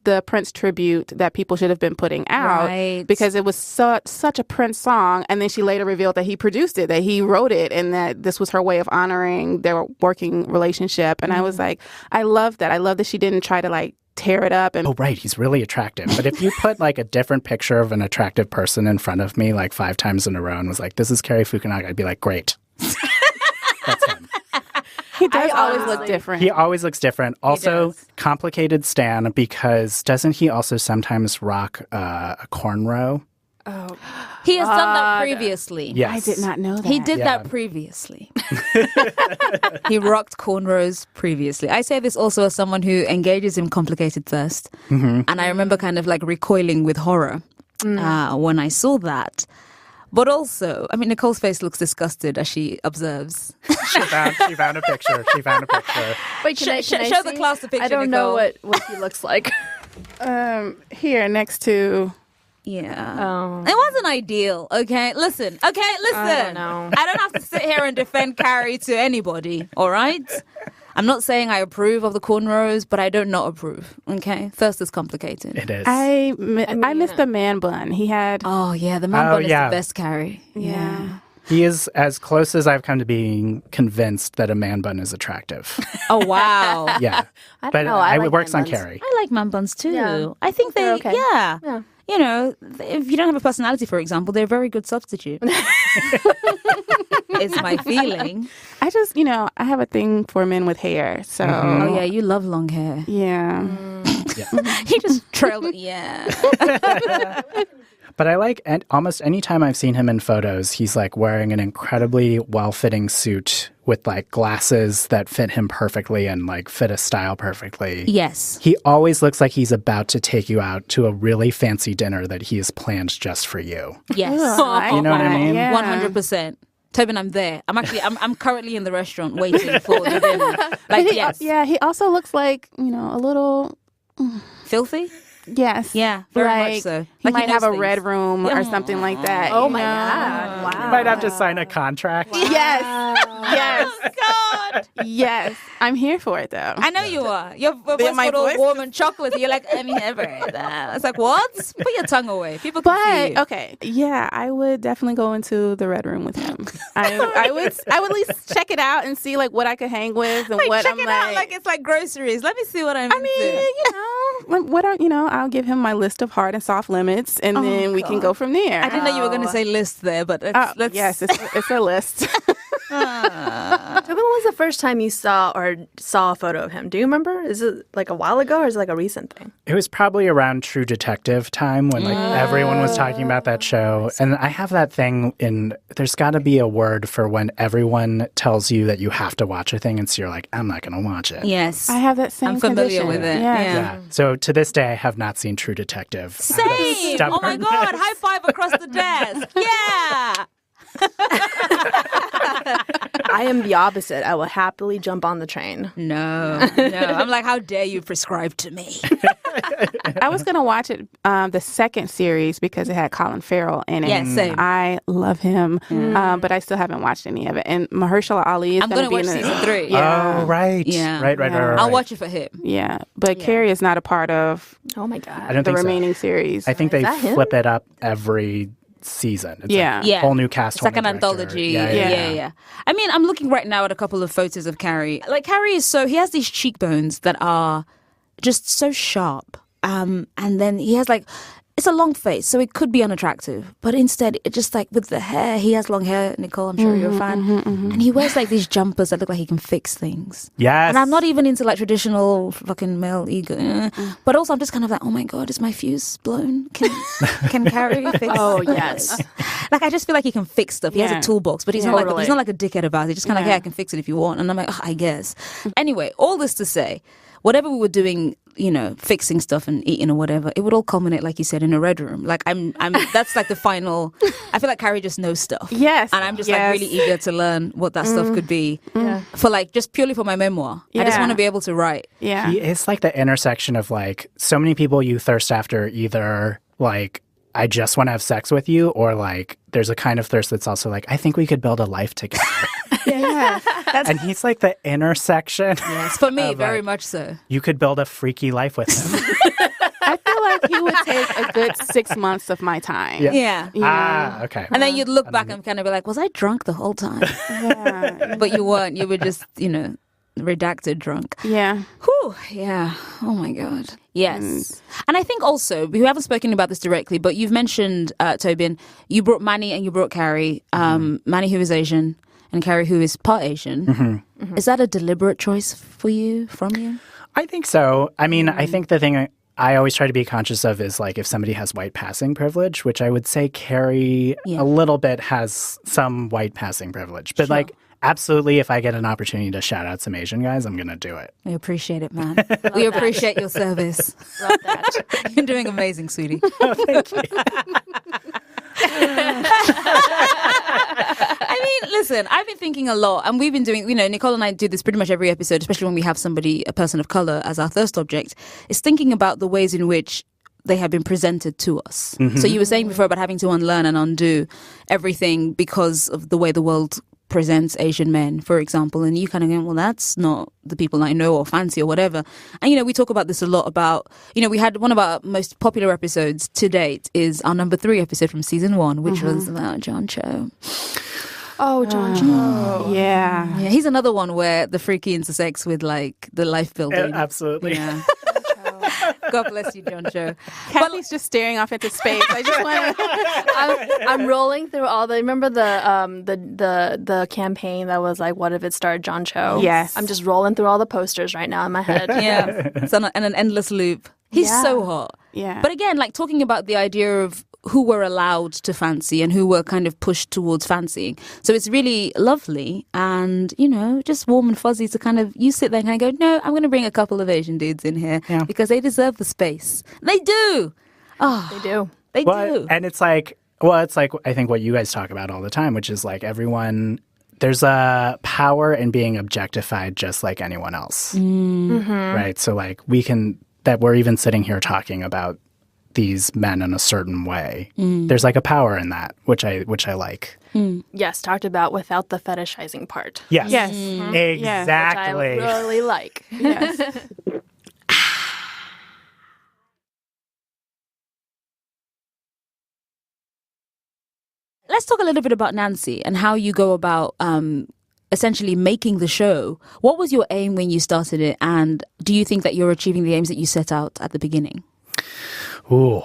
Speaker 1: the Prince tribute that people should have been putting out.
Speaker 2: Right.
Speaker 1: Because it was such a Prince song. And then she later revealed that he produced it, that he wrote it, and that this was her way of honoring their working relationship. And I was like, I love that. I love that she didn't try to like tear it up. And
Speaker 3: Oh, right. He's really attractive. But if you put like a different picture of an attractive person in front of me like 5 times in a row and was like, this is Cary Fukunaga, I'd be like, great. That's him.
Speaker 1: he does always look different.
Speaker 3: He always looks different. Also,
Speaker 2: does.
Speaker 3: complicated stan because doesn't he also sometimes rock a cornrow?
Speaker 2: He has done that previously.
Speaker 3: Yes.
Speaker 1: I did not know that.
Speaker 2: He did
Speaker 3: Yeah.
Speaker 2: that previously. He rocked cornrows previously. I say this also as someone who engages in complicated thirst. And I remember kind of like recoiling with horror when I saw that. But also, I mean, Nicole's face looks disgusted as she observes.
Speaker 3: She found a picture. She found a picture.
Speaker 4: Wait, can I
Speaker 2: Show the
Speaker 4: see?
Speaker 2: class the picture,
Speaker 4: I don't know
Speaker 2: Nicole.
Speaker 4: what he looks like.
Speaker 1: Here next to.
Speaker 2: Yeah.
Speaker 4: Oh.
Speaker 2: It wasn't ideal, okay? Listen.
Speaker 4: I don't know.
Speaker 2: I don't have to sit here and defend Carrie to anybody, all right? I'm not saying I approve of the cornrows, but I don't not approve, okay? Thirst is complicated.
Speaker 3: It is.
Speaker 1: I missed the man bun. He had.
Speaker 2: Oh, yeah, the man
Speaker 3: Oh,
Speaker 2: bun is
Speaker 3: yeah.
Speaker 2: the best, Carrie.
Speaker 1: Yeah.
Speaker 3: He is as close as I've come to being convinced that a man bun is attractive.
Speaker 2: Oh, wow.
Speaker 3: Yeah.
Speaker 4: I don't
Speaker 3: But
Speaker 4: know. I
Speaker 3: it
Speaker 4: like
Speaker 3: works
Speaker 4: man
Speaker 3: on
Speaker 4: buns.
Speaker 3: Carrie.
Speaker 2: I like man buns too.
Speaker 4: Yeah.
Speaker 2: I think
Speaker 4: They're
Speaker 2: they,
Speaker 4: okay.
Speaker 2: yeah. You know, if you don't have a personality, for example, they're a very good substitute. It's my feeling.
Speaker 1: I just, I have a thing for men with hair. So.
Speaker 2: Oh, yeah, you love long hair.
Speaker 1: Yeah.
Speaker 2: He just trailed it. Yeah.
Speaker 3: But I like almost any time I've seen him in photos, he's like wearing an incredibly well-fitting suit with like glasses that fit him perfectly and like fit his style perfectly.
Speaker 2: Yes.
Speaker 3: He always looks like he's about to take you out to a really fancy dinner that he has planned just for you.
Speaker 2: Yes.
Speaker 3: You know what I mean?
Speaker 1: Yeah.
Speaker 2: 100%. Tobin, I'm there. I'm currently in the restaurant waiting for the dinner. Like, yes.
Speaker 1: Yeah, he also looks like, a little.
Speaker 2: Filthy?
Speaker 1: Yes.
Speaker 2: Yeah, very
Speaker 1: like,
Speaker 2: much so.
Speaker 1: He
Speaker 2: Like
Speaker 1: might
Speaker 2: knows
Speaker 1: have a
Speaker 2: things.
Speaker 1: red room or something like that.
Speaker 4: Oh
Speaker 1: you
Speaker 4: my
Speaker 1: know?
Speaker 4: God! Wow.
Speaker 3: You might have to sign a contract.
Speaker 1: Yes. Yes.
Speaker 2: God.
Speaker 1: Yes. I'm here for it though.
Speaker 2: I know you are. Your voice
Speaker 1: my
Speaker 2: got all
Speaker 1: voice
Speaker 2: warm and chocolate. You're like, I'm here for it. It's like, what? Put your tongue away. People can see you.
Speaker 1: But okay, yeah, I would definitely go into the red room with him. I would at least check it out and see like what I could hang with and
Speaker 2: Wait,
Speaker 1: what
Speaker 2: check
Speaker 1: I'm
Speaker 2: it
Speaker 1: like.
Speaker 2: out like it's like groceries. Let me see what I'm
Speaker 1: I mean, what are I'll give him my list of hard and soft limits, and then we can go from there.
Speaker 2: I didn't know you were going to say list there, but let's
Speaker 1: Yes, it's a list.
Speaker 4: So when was the first time you saw a photo of him? Do you remember? Is it like a while ago or is it like a recent thing?
Speaker 3: It was probably around True Detective time when like everyone was talking about that show. And I have that thing there's got to be a word for when everyone tells you that you have to watch a thing and so you're like, I'm not going to watch it.
Speaker 2: Yes.
Speaker 1: I have that same.
Speaker 2: I'm familiar
Speaker 1: condition.
Speaker 2: with it.
Speaker 1: Yes.
Speaker 3: Yeah. So to this day, I have not seen True Detective.
Speaker 2: Same. Oh my God. High five across the desk. Yeah.
Speaker 4: I am the opposite. I will happily jump on the train.
Speaker 2: No. I'm like, how dare you prescribe to me?
Speaker 1: I was gonna watch it, the second series because it had Colin Farrell in it.
Speaker 2: Yeah, same.
Speaker 1: I love him, but I still haven't watched any of it. And Mahershala Ali is
Speaker 2: I'm
Speaker 1: gonna
Speaker 2: going to
Speaker 1: be
Speaker 2: watch
Speaker 1: in it.
Speaker 2: season 3.
Speaker 1: Yeah.
Speaker 3: Oh, right.
Speaker 2: Yeah.
Speaker 3: Right.
Speaker 2: I'll watch it for him.
Speaker 1: Yeah, but Carrie is not a part of
Speaker 4: Oh my
Speaker 3: I
Speaker 4: God.
Speaker 3: don't
Speaker 1: the
Speaker 3: think so.
Speaker 1: remaining series.
Speaker 3: I think they
Speaker 4: that him?
Speaker 3: flip it up every season. It's
Speaker 1: Yeah.
Speaker 3: like
Speaker 2: Yeah.
Speaker 3: whole new cast,
Speaker 2: It's
Speaker 3: whole
Speaker 2: like an
Speaker 3: new director.
Speaker 2: anthology.
Speaker 3: Yeah.
Speaker 2: Yeah. I mean, I'm looking right now at a couple of photos of Carrie. Like, Carrie is he has these cheekbones that are just so sharp. And then he has like, it's a long face, so it could be unattractive. But instead, it just like with the hair, he has long hair, Nicole, I'm sure you're a fan. And he wears like these jumpers that look like he can fix things.
Speaker 3: Yes.
Speaker 2: And I'm not even into like traditional fucking male ego. But also I'm just kind of like, oh my God, is my fuse blown? Can Carrie fix
Speaker 4: Oh, yes.
Speaker 2: Like, I just feel like he can fix stuff. He has
Speaker 1: Yeah.
Speaker 2: a toolbox, but he's not
Speaker 4: Totally.
Speaker 2: he's not like a dickhead about it. He's just kind of like, yeah, I can fix it if you want. And I'm like, oh, I guess. Anyway, all this to say, whatever we were doing, fixing stuff and eating or whatever, it would all culminate, like you said, in a red room. Like I'm that's like the final. I feel like Carrie just knows stuff.
Speaker 1: Yes.
Speaker 2: And I'm just like
Speaker 1: Yes.
Speaker 2: really eager to learn what that stuff could be for like just purely for my memoir. I just
Speaker 1: Yeah.
Speaker 2: want to be able to write.
Speaker 1: Yeah.
Speaker 3: He is like the intersection of like so many people you thirst after either like I just want to have sex with you or like there's a kind of thirst that's also like I think we could build a life together.
Speaker 1: Yeah.
Speaker 3: And he's like the intersection.
Speaker 2: Yes, for me,
Speaker 3: Of,
Speaker 2: very
Speaker 3: like,
Speaker 2: much so.
Speaker 3: You could build a freaky life with him.
Speaker 1: I feel like he would take a good 6 months of my time.
Speaker 2: Yeah.
Speaker 3: Okay.
Speaker 2: And then you'd look back and kind of be like, was I drunk the whole time?
Speaker 1: Yeah.
Speaker 2: But you weren't. You were just, redacted drunk.
Speaker 1: Yeah.
Speaker 2: Whew, yeah. Oh my God. Yes. And I think also, we haven't spoken about this directly, but you've mentioned, Tobin, you brought Manny and you brought Carrie. Manny, who is Asian, and Carrie, who is part Asian. Is that a deliberate choice for you, from you?
Speaker 3: I think so. I mean, I think the thing I always try to be conscious of is like if somebody has white passing privilege, which I would say Carrie a little bit has some white passing privilege. But like absolutely, if I get an opportunity to shout out some Asian guys, I'm going to do it.
Speaker 2: We appreciate it, man. We appreciate your service.
Speaker 4: Love that.
Speaker 2: You're doing amazing, sweetie.
Speaker 3: Thank you.
Speaker 2: I mean, listen, I've been thinking a lot, and we've been doing, Nicole and I do this pretty much every episode, especially when we have somebody, a person of color, as our thirst object, is thinking about the ways in which they have been presented to us. Mm-hmm. So you were saying before about having to unlearn and undo everything because of the way the world presents Asian men, for example, and you kind of go, well, that's not the people I know or fancy or whatever. And, we talk about this a lot about, we had one of our most popular episodes to date is our number 3 episode from season 1, which was about John Cho.
Speaker 4: Oh, John Cho.
Speaker 1: Yeah.
Speaker 2: Yeah, he's another one where the freaky intersects with like the life building.
Speaker 3: Absolutely.
Speaker 2: Yeah. God bless you, John Cho.
Speaker 1: Kathy's just staring off into space. I just want to.
Speaker 4: I'm rolling through all the. Remember the campaign that was like, what if it starred John Cho?
Speaker 1: Yes.
Speaker 4: I'm just rolling through all the posters right now in my head.
Speaker 2: Yeah, it's on an endless loop. He's so hot.
Speaker 1: Yeah.
Speaker 2: But again, like talking about the idea of who were allowed to fancy and who were kind of pushed towards fancying. So it's really lovely and, just warm and fuzzy to kind of, you sit there and kind of go, no, I'm going to bring a couple of Asian dudes in here because they deserve the space. They do. Oh,
Speaker 4: They do.
Speaker 2: They do.
Speaker 3: And it's like I think what you guys talk about all the time, which is like everyone, there's a power in being objectified just like anyone else. Right? So like we're even sitting here talking about these men in a certain way. There's like a power in that, which I like.
Speaker 4: Yes, talked about without the fetishizing part.
Speaker 3: Yes.
Speaker 1: Yes.
Speaker 3: Exactly.
Speaker 4: Which I really like.
Speaker 1: Yes.
Speaker 2: Let's talk a little bit about Nancy and how you go about essentially making the show. What was your aim when you started it? And do you think that you're achieving the aims that you set out at the beginning?
Speaker 3: Ooh.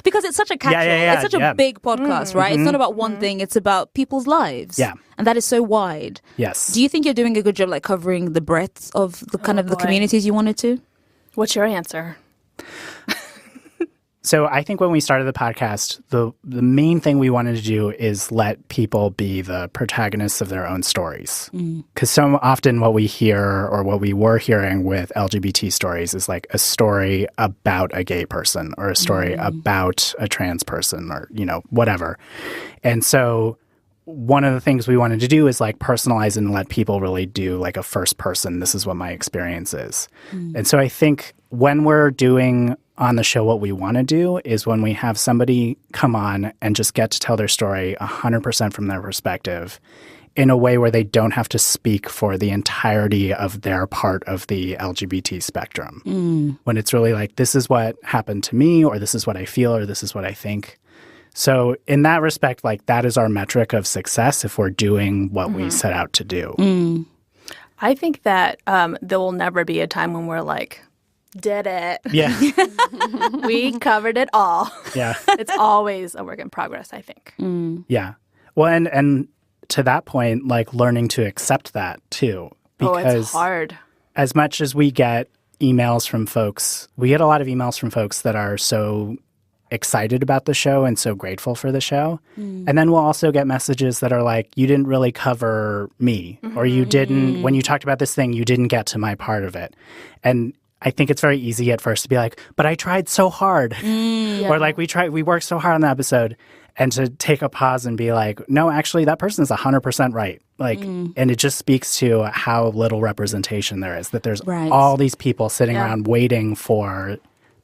Speaker 2: Because it's such a catch-all. It's such a big podcast, right? It's not about one thing. It's about people's lives.
Speaker 3: Yeah.
Speaker 2: And that is so wide.
Speaker 3: Yes.
Speaker 2: Do you think you're doing a good job like covering the breadth of the kind of the communities you wanted to?
Speaker 4: What's your answer?
Speaker 3: So I think when we started the podcast, the main thing we wanted to do is let people be the protagonists of their own stories. Because so often what we hear or what we were hearing with LGBT stories is like a story about a gay person or a story about a trans person or, whatever. And so one of the things we wanted to do is like personalize and let people really do like a first person, this is what my experience is. And so I think when we're doing on the show, what we want to do is when we have somebody come on and just get to tell their story 100% from their perspective in a way where they don't have to speak for the entirety of their part of the LGBT spectrum. When it's really like, this is what happened to me, or this is what I feel, or this is what I think. So in that respect, like that is our metric of success if we're doing what we set out to do.
Speaker 4: I think that there will never be a time when we're like, did it.
Speaker 3: Yeah.
Speaker 4: We covered it all.
Speaker 3: Yeah.
Speaker 4: It's always a work in progress, I think.
Speaker 3: Yeah. Well, and to that point, like learning to accept that too. Because
Speaker 4: it's hard.
Speaker 3: As much as we get emails from folks, we get a lot of emails from folks that are so excited about the show and so grateful for the show. And then we'll also get messages that are like, you didn't really cover me, or you didn't, when you talked about this thing, you didn't get to my part of it. And I think it's very easy at first to be like, but I tried so hard. Or like we worked so hard on the episode, and to take a pause and be like, no, actually that person is 100% right. Like, and it just speaks to how little representation there is, that there's all these people sitting around waiting for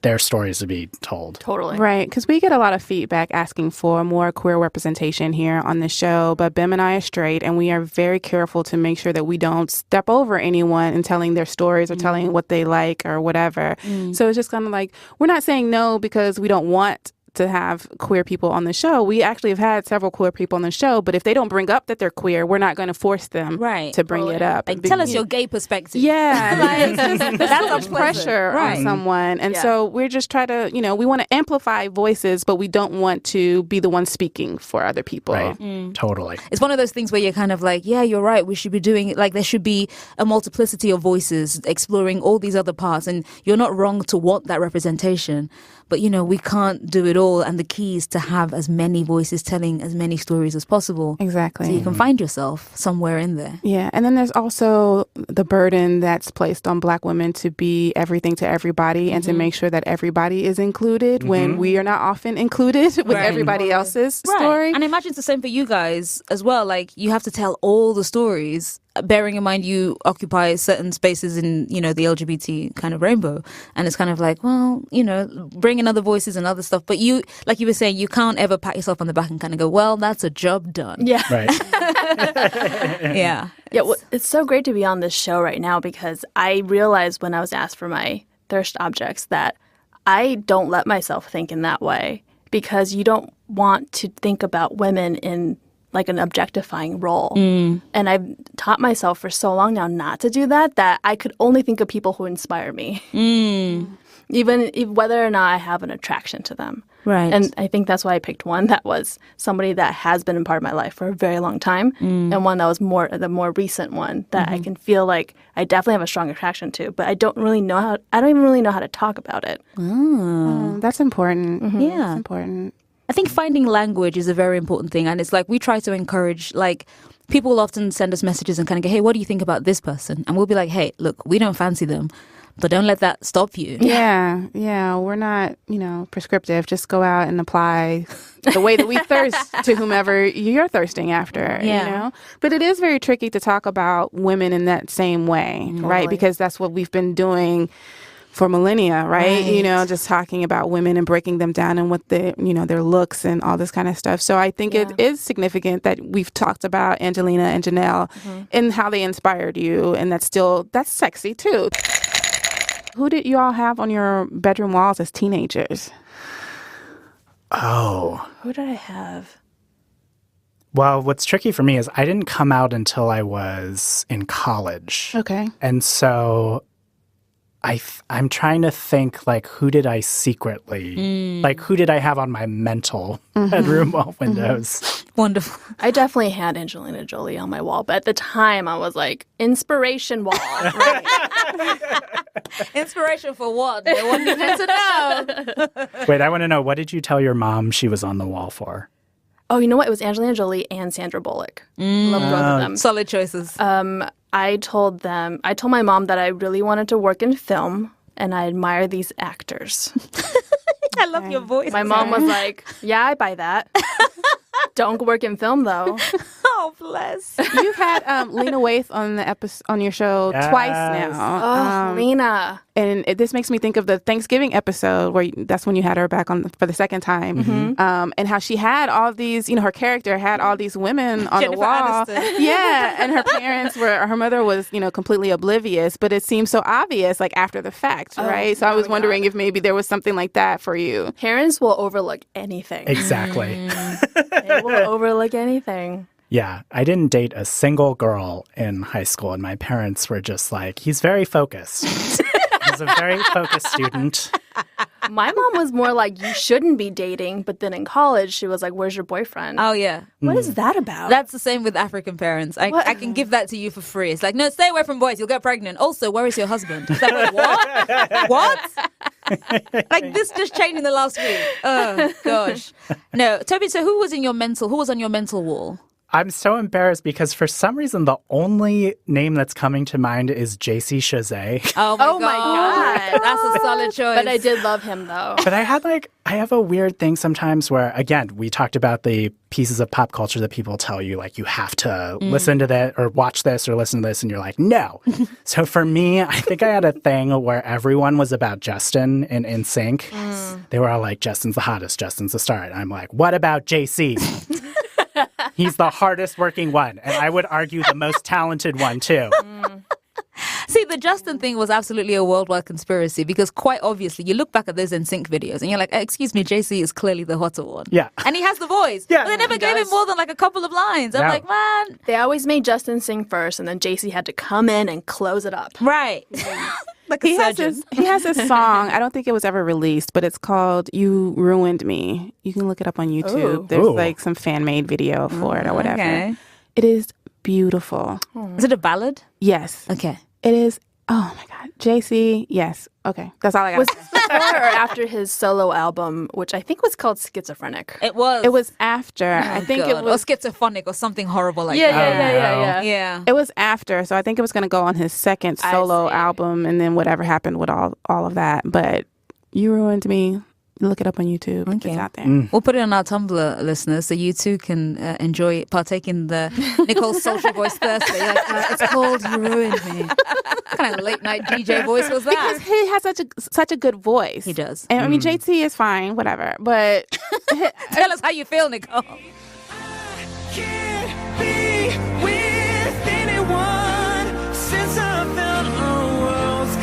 Speaker 3: their stories to be told.
Speaker 4: Totally.
Speaker 1: Right, because we get a lot of feedback asking for more queer representation here on the show, but Bim and I are straight, and we are very careful to make sure that we don't step over anyone in telling their stories or telling what they like or whatever. So it's just kind of like, we're not saying no because we don't want to have queer people on the show. We actually have had several queer people on the show, but if they don't bring up that they're queer, we're not going to force them to bring it up.
Speaker 2: Like, tell us your gay perspective.
Speaker 1: Yeah, like, that's a pressure on someone. And so we're just trying to, we want to amplify voices, but we don't want to be the one speaking for other people.
Speaker 3: Right. Totally.
Speaker 2: It's one of those things where you're kind of like, yeah, you're right. We should be doing it. Like, there should be a multiplicity of voices exploring all these other parts. And you're not wrong to want that representation. But, we can't do it all. And the key is to have as many voices telling as many stories as possible.
Speaker 1: Exactly.
Speaker 2: So you can find yourself somewhere in there.
Speaker 1: Yeah. And then there's also the burden that's placed on Black women to be everything to everybody and to make sure that everybody is included when we are not often included with everybody else's story.
Speaker 2: And I imagine it's the same for you guys as well. Like, you have to tell all the stories, bearing in mind you occupy certain spaces in, the LGBT kind of rainbow. And it's kind of like, well, bring in other voices and other stuff. But you, like you were saying, you can't ever pat yourself on the back and kind of go, well, that's a job done.
Speaker 4: Yeah.
Speaker 3: Right.
Speaker 2: Yeah.
Speaker 4: Yeah. Well, it's so great to be on this show right now because I realized when I was asked for my thirst objects that I don't let myself think in that way because you don't want to think about women in like an objectifying role. And I've taught myself for so long now not to do that I could only think of people who inspire me. Even whether or not I have an attraction to them.
Speaker 2: Right.
Speaker 4: And I think that's why I picked one that was somebody that has been a part of my life for a very long time and one that was the more recent one that I can feel like I definitely have a strong attraction to, but I don't even really know how to talk about it.
Speaker 1: That's important.
Speaker 2: Yeah.
Speaker 1: That's important.
Speaker 2: I think finding language is a very important thing. And it's like we try to encourage, like, people will often send us messages and kind of go, hey, what do you think about this person? And we'll be like, hey, look, we don't fancy them, but don't let that stop you.
Speaker 1: Yeah. We're not, prescriptive. Just go out and apply the way that we thirst to whomever you're thirsting after, But it is very tricky to talk about women in that same way, right? Because that's what we've been doing for millennia, right? Just talking about women and breaking them down and what their looks and all this kind of stuff. So I think it is significant that we've talked about Angelina and Janelle and how they inspired you. And that's sexy too. Who did you all have on your bedroom walls as teenagers?
Speaker 3: Oh.
Speaker 4: Who did I have?
Speaker 3: Well, what's tricky for me is I didn't come out until I was in college.
Speaker 1: Okay.
Speaker 3: And so I'm trying to think, like, who did I secretly, like, who did I have on my mental bedroom wall windows?
Speaker 2: Wonderful.
Speaker 4: I definitely had Angelina Jolie on my wall, but at the time I was like, inspiration wall. Right.
Speaker 2: Inspiration for what? I want to know.
Speaker 3: Wait, I want to know, what did you tell your mom she was on the wall for?
Speaker 4: Oh, you know what? It was Angelina Jolie and Sandra Bullock. Love both of them.
Speaker 2: Solid choices.
Speaker 4: I told my mom that I really wanted to work in film and I admire these actors.
Speaker 2: I love your voice.
Speaker 4: My mom was like, yeah, I buy that. Don't work in film, though.
Speaker 2: Oh, bless.
Speaker 1: You've had Lena Waithe on your show twice now.
Speaker 4: Oh, Lena.
Speaker 1: And this makes me think of the Thanksgiving episode where that's when you had her back on for the second time. And how she had all these, her character had all these women on
Speaker 2: Jennifer
Speaker 1: the wall.
Speaker 2: Aniston.
Speaker 1: Yeah. And her mother was, completely oblivious, but it seemed so obvious, like after the fact, right? So I was wondering if maybe there was something like that for you.
Speaker 4: Parents will overlook anything.
Speaker 3: Exactly.
Speaker 4: They will overlook anything.
Speaker 3: Yeah, I didn't date a single girl in high school, and my parents were just like, he's very focused. He's a very focused student.
Speaker 4: My mom was more like, you shouldn't be dating. But then in college, she was like, where's your boyfriend?
Speaker 2: Oh, yeah.
Speaker 4: What is that about?
Speaker 2: That's the same with African parents. I can give that to you for free. It's like, no, stay away from boys. You'll get pregnant. Also, where is your husband? It's like, what? What? Like, this just changed in the last week. Oh, gosh. No, Toby, so who was on your mental wall?
Speaker 3: I'm so embarrassed because for some reason the only name that's coming to mind is JC Chazet.
Speaker 2: Oh my God. That's a solid choice.
Speaker 4: But I did love him, though.
Speaker 3: But I have a weird thing sometimes where, again, we talked about the pieces of pop culture that people tell you, like, you have to listen to that or watch this or listen to this, and you're like, no. So for me, I think I had a thing where everyone was about Justin in NSYNC. They were all like, Justin's the hottest, Justin's the star. And I'm like, what about JC? He's the hardest working one, and I would argue the most talented one, too.
Speaker 2: See, the Justin thing was absolutely a worldwide conspiracy because quite obviously you look back at those NSYNC videos and you're like, excuse me, JC is clearly the hotter one.
Speaker 3: Yeah.
Speaker 2: And he has the voice.
Speaker 3: Yeah.
Speaker 2: But they never gave him more than like a couple of lines. I'm
Speaker 3: No.
Speaker 2: like, man.
Speaker 4: They always made Justin sing first, and then JC had to come in and close it up.
Speaker 2: Right. Like a
Speaker 1: He has
Speaker 2: surgeon.
Speaker 1: this song. I don't think it was ever released, but it's called "You Ruined Me." You can look it up on YouTube.
Speaker 4: Ooh.
Speaker 1: There's
Speaker 3: Ooh.
Speaker 1: like some fan made video for it or whatever.
Speaker 2: Okay.
Speaker 1: It is beautiful.
Speaker 2: Is it a ballad?
Speaker 1: Yes,
Speaker 2: Okay.
Speaker 1: it is. Oh my God, JC. Yes. Okay, that's all I got.
Speaker 4: Was this before or after his solo album, which I think was called Schizophrenic?
Speaker 2: It was.
Speaker 1: It was after. I think
Speaker 2: God.
Speaker 1: it was.
Speaker 2: Or schizophrenic or something horrible like
Speaker 4: Yeah,
Speaker 2: that.
Speaker 4: yeah.
Speaker 2: Yeah.
Speaker 1: It was after, so I think it was going to go on his second
Speaker 4: I
Speaker 1: solo
Speaker 4: see.
Speaker 1: album, and then whatever happened with all of that. But You Ruined Me. Look it up on YouTube.
Speaker 2: Okay.
Speaker 1: It's out there.
Speaker 2: We'll put it on our Tumblr, listeners, so you too can enjoy partake in the Nicole's Social Voice Thursday. You're like, it's called You Ruined Me. What kind of late night DJ voice was that?
Speaker 1: Because he has such a good voice.
Speaker 2: He does.
Speaker 1: And I mean, JT is fine, whatever. But
Speaker 2: Tell us how you feel, Nicole.
Speaker 7: Can't be with anyone since I felt our worlds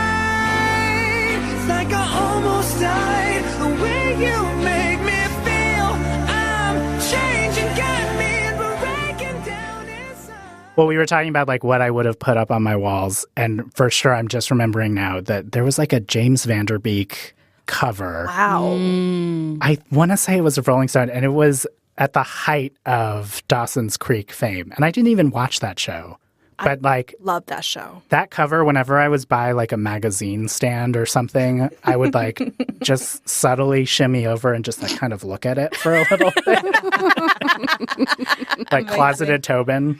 Speaker 7: collide. It's like I almost died. The way you make me feel, I'm changing, got me breaking down inside.
Speaker 3: Well, we were talking about like what I would have put up on my walls, and for sure, I'm just remembering now that there was like a James Van Der Beek cover.
Speaker 4: Wow.
Speaker 3: I want to say it was a Rolling Stone, and it was at the height of Dawson's Creek fame. And I didn't even watch that show. But like
Speaker 4: Love that show.
Speaker 3: that cover, whenever I was by like a magazine stand or something, I would like just subtly shimmy over and just like kind of look at it for a little bit. Like closeted Tobin.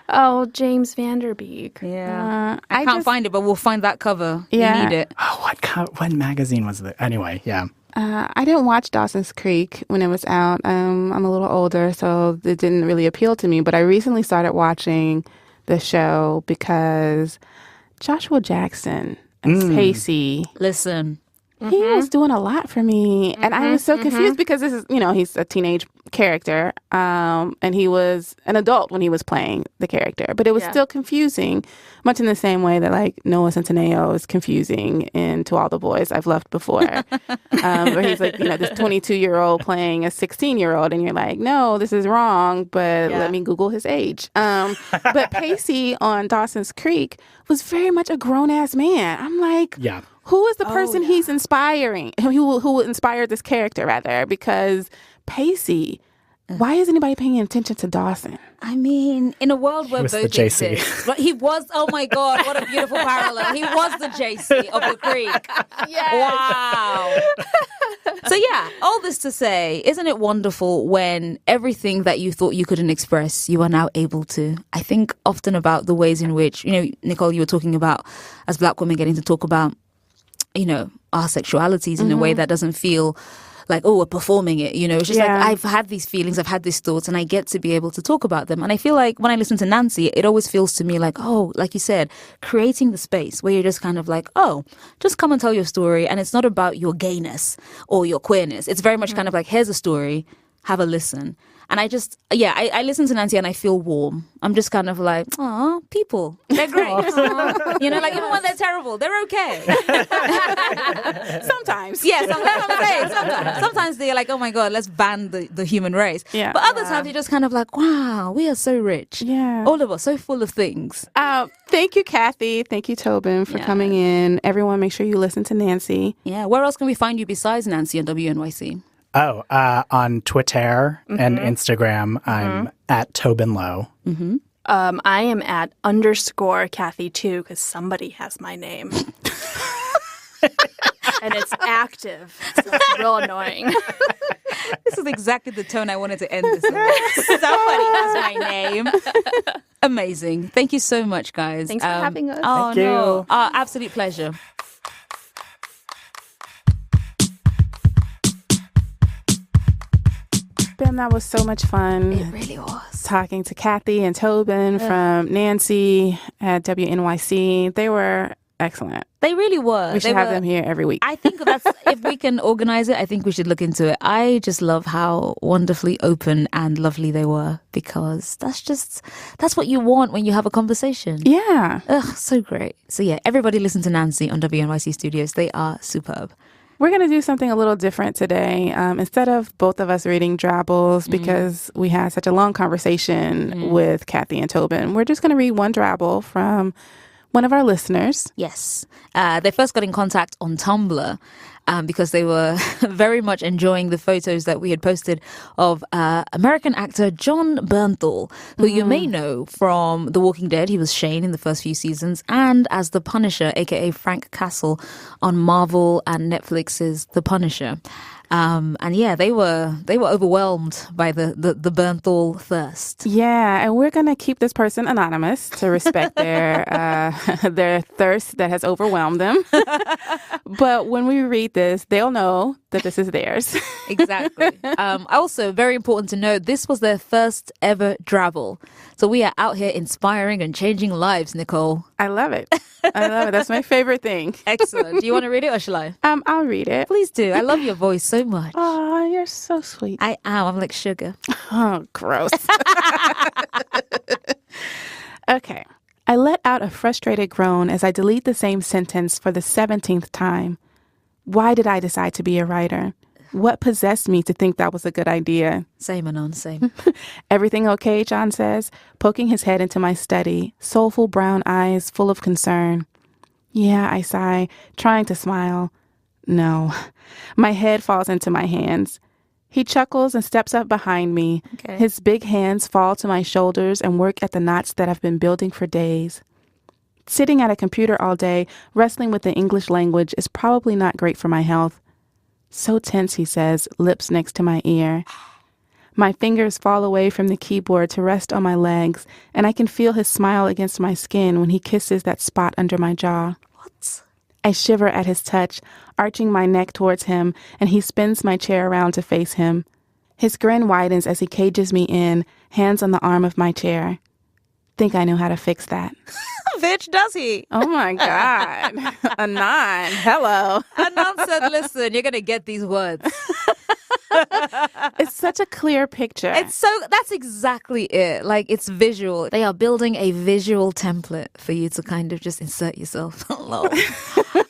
Speaker 4: Oh, James Van Der Beek.
Speaker 2: Yeah. I
Speaker 1: I
Speaker 2: can't
Speaker 1: just-
Speaker 2: find it, but we'll find that cover.
Speaker 1: Yeah.
Speaker 2: You need it.
Speaker 3: Oh, what magazine was it? Anyway, yeah.
Speaker 1: I didn't watch Dawson's Creek when it was out. I'm a little older, so it didn't really appeal to me. But I recently started watching the show because Joshua Jackson as Pacey,
Speaker 2: Listen.
Speaker 1: he was doing a lot for me. And I was so confused because this is, he's a teenage character. And he was an adult when he was playing the character. But it was
Speaker 4: Yeah.
Speaker 1: still confusing, much in the same way that like Noah Centineo is confusing in To All the Boys I've Loved Before. Where he's like, this 22-year-old playing a 16-year-old. And you're like, no, this is wrong. But
Speaker 4: Yeah.
Speaker 1: let me Google his age. But Pacey on Dawson's Creek was very much a grown-ass man. I'm like,
Speaker 3: Yeah.
Speaker 1: who is the person he's inspiring? Who inspired this character, rather? Because Pacey, why is anybody paying attention to Dawson?
Speaker 2: I mean, in a world where
Speaker 3: was the
Speaker 2: both
Speaker 3: JC.
Speaker 2: exist, but he was. Oh my God! What a beautiful parallel. He was the JC of the Creek. Wow. So yeah, all this to say, isn't it wonderful when everything that you thought you couldn't express, you are now able to? I think often about the ways in which, Nicole, you were talking about as Black women getting to talk about, our sexualities in a way that doesn't feel like, oh, we're performing it. It's just like,
Speaker 1: Yeah.
Speaker 2: I've had these feelings, I've had these thoughts, and I get to be able to talk about them. And I feel like when I listen to Nancy, it always feels to me like, oh, like you said, creating the space where you're just kind of like, oh, just come and tell your story. And it's not about your gayness or your queerness. It's very much kind of like, here's a story, have a listen. And I just, I listen to Nancy and I feel warm. I'm just kind of like, oh, people, they're great. Aw. Like even when they're terrible, they're okay.
Speaker 1: Sometimes.
Speaker 2: Yes, that's what I'm saying. Sometimes they're like, oh my God, let's ban the human race.
Speaker 1: Yeah.
Speaker 2: But other times you're just kind of like, wow, we are so rich.
Speaker 1: Yeah.
Speaker 2: All of us, so full of things.
Speaker 1: Thank you, Kathy. Thank you, Tobin, for coming in. Everyone, make sure you listen to Nancy.
Speaker 2: Yeah. Where else can we find you besides Nancy and WNYC?
Speaker 3: Oh, on Twitter and Instagram, I'm at Tobin Lowe.
Speaker 4: I am at _ Kathy too, because somebody has my name. And it's active, so it's real annoying.
Speaker 2: This is exactly the tone I wanted to end this with. Somebody has my name. Amazing. Thank you so much, guys.
Speaker 4: Thanks for having us.
Speaker 2: Oh,
Speaker 3: Thank
Speaker 2: no.
Speaker 3: you.
Speaker 2: Absolute pleasure.
Speaker 1: Ben, that was so much fun.
Speaker 2: It really was.
Speaker 1: Talking to Kathy and Tobin from Nancy at WNYC. They were excellent.
Speaker 2: They really were.
Speaker 1: We should have them here every week.
Speaker 2: I think that's, if we can organize it, I think we should look into it. I just love how wonderfully open and lovely they were, because that's what you want when you have a conversation.
Speaker 1: Yeah.
Speaker 2: Ugh, so great. So yeah, everybody listen to Nancy on WNYC Studios. They are superb.
Speaker 1: We're going to do something a little different today. Instead of both of us reading drabbles, because we had such a long conversation with Kathy and Tobin, we're just going to read one drabble from one of our listeners.
Speaker 2: Yes. They first got in contact on Tumblr because they were very much enjoying the photos that we had posted of American actor John Bernthal, who you may know from The Walking Dead. He was Shane in the first few seasons, and as the Punisher, aka Frank Castle, on Marvel and Netflix's The Punisher. And yeah, they were overwhelmed by the Bernthal thirst.
Speaker 1: Yeah, and we're going to keep this person anonymous to respect their thirst that has overwhelmed them. But when we read this, they'll know that this is theirs.
Speaker 2: Exactly. Also, very important to note, this was their first ever drabble. So we are out here inspiring and changing lives, Nicole.
Speaker 1: I love it. I love it. That's my favorite thing.
Speaker 2: Excellent. Do you want to read it or shall I?
Speaker 1: I'll read it.
Speaker 2: Please do. I love your voice so much.
Speaker 1: Oh, you're so sweet.
Speaker 2: I am. I'm like sugar.
Speaker 1: Oh, gross. Okay. I let out a frustrated groan as I delete the same sentence for the 17th time. Why did I decide to be a writer? What possessed me to think that was a good idea?
Speaker 2: Same, Anon, same.
Speaker 1: Everything okay, John says, poking his head into my study, soulful brown eyes full of concern. Yeah, I sigh, trying to smile. No. My head falls into my hands. He chuckles and steps up behind me.
Speaker 2: Okay.
Speaker 1: His big hands fall to my shoulders and work at the knots that I've been building for days. Sitting at a computer all day, wrestling with the English language is probably not great for my health. So tense, he says, lips next to my ear. My fingers fall away from the keyboard to rest on my legs, and I can feel his smile against my skin when he kisses that spot under my jaw.
Speaker 2: What?
Speaker 1: I shiver at his touch, arching my neck towards him, and he spins my chair around to face him. His grin widens as he cages me in, hands on the arm of my chair. Think I know how to fix that.
Speaker 2: Bitch, does he?
Speaker 1: Oh my God. Anon, hello.
Speaker 2: Anon said, listen, you're going to get these words.
Speaker 1: It's such a clear picture.
Speaker 2: That's exactly it. Like, it's visual. They are building a visual template for you to kind of just insert yourself.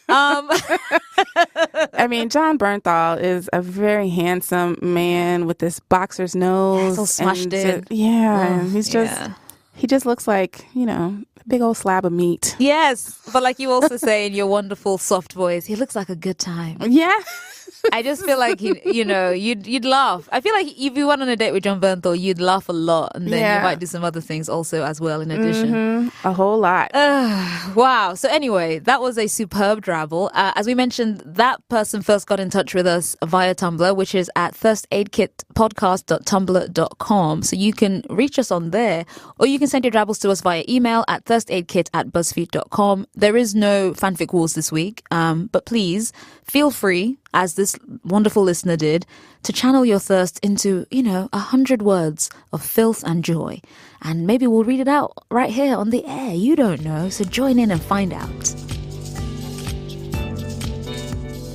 Speaker 1: I mean, John Bernthal is a very handsome man with this boxer's nose.
Speaker 2: It's all smashed in.
Speaker 1: Yeah, he just looks like, a big old slab of meat.
Speaker 2: Yes, but like you also say in your wonderful soft voice, he looks like a good time.
Speaker 1: Yeah.
Speaker 2: I just feel like you'd laugh. I feel like if you went on a date with John Bernthal, you'd laugh a lot, and then you might do some other things also as well in addition.
Speaker 1: A whole lot.
Speaker 2: Wow. So anyway, that was a superb drabble. As we mentioned, that person first got in touch with us via Tumblr, which is at thirstaidkitpodcast.tumblr.com. So you can reach us on there, or you can send your drabbles to us via email at thirstaidkit@buzzfeed.com. There is no fanfic wars this week, but please feel free, as this wonderful listener did, to channel your thirst into, 100 words of filth and joy. And maybe we'll read it out right here on the air. You don't know, so join in and find out.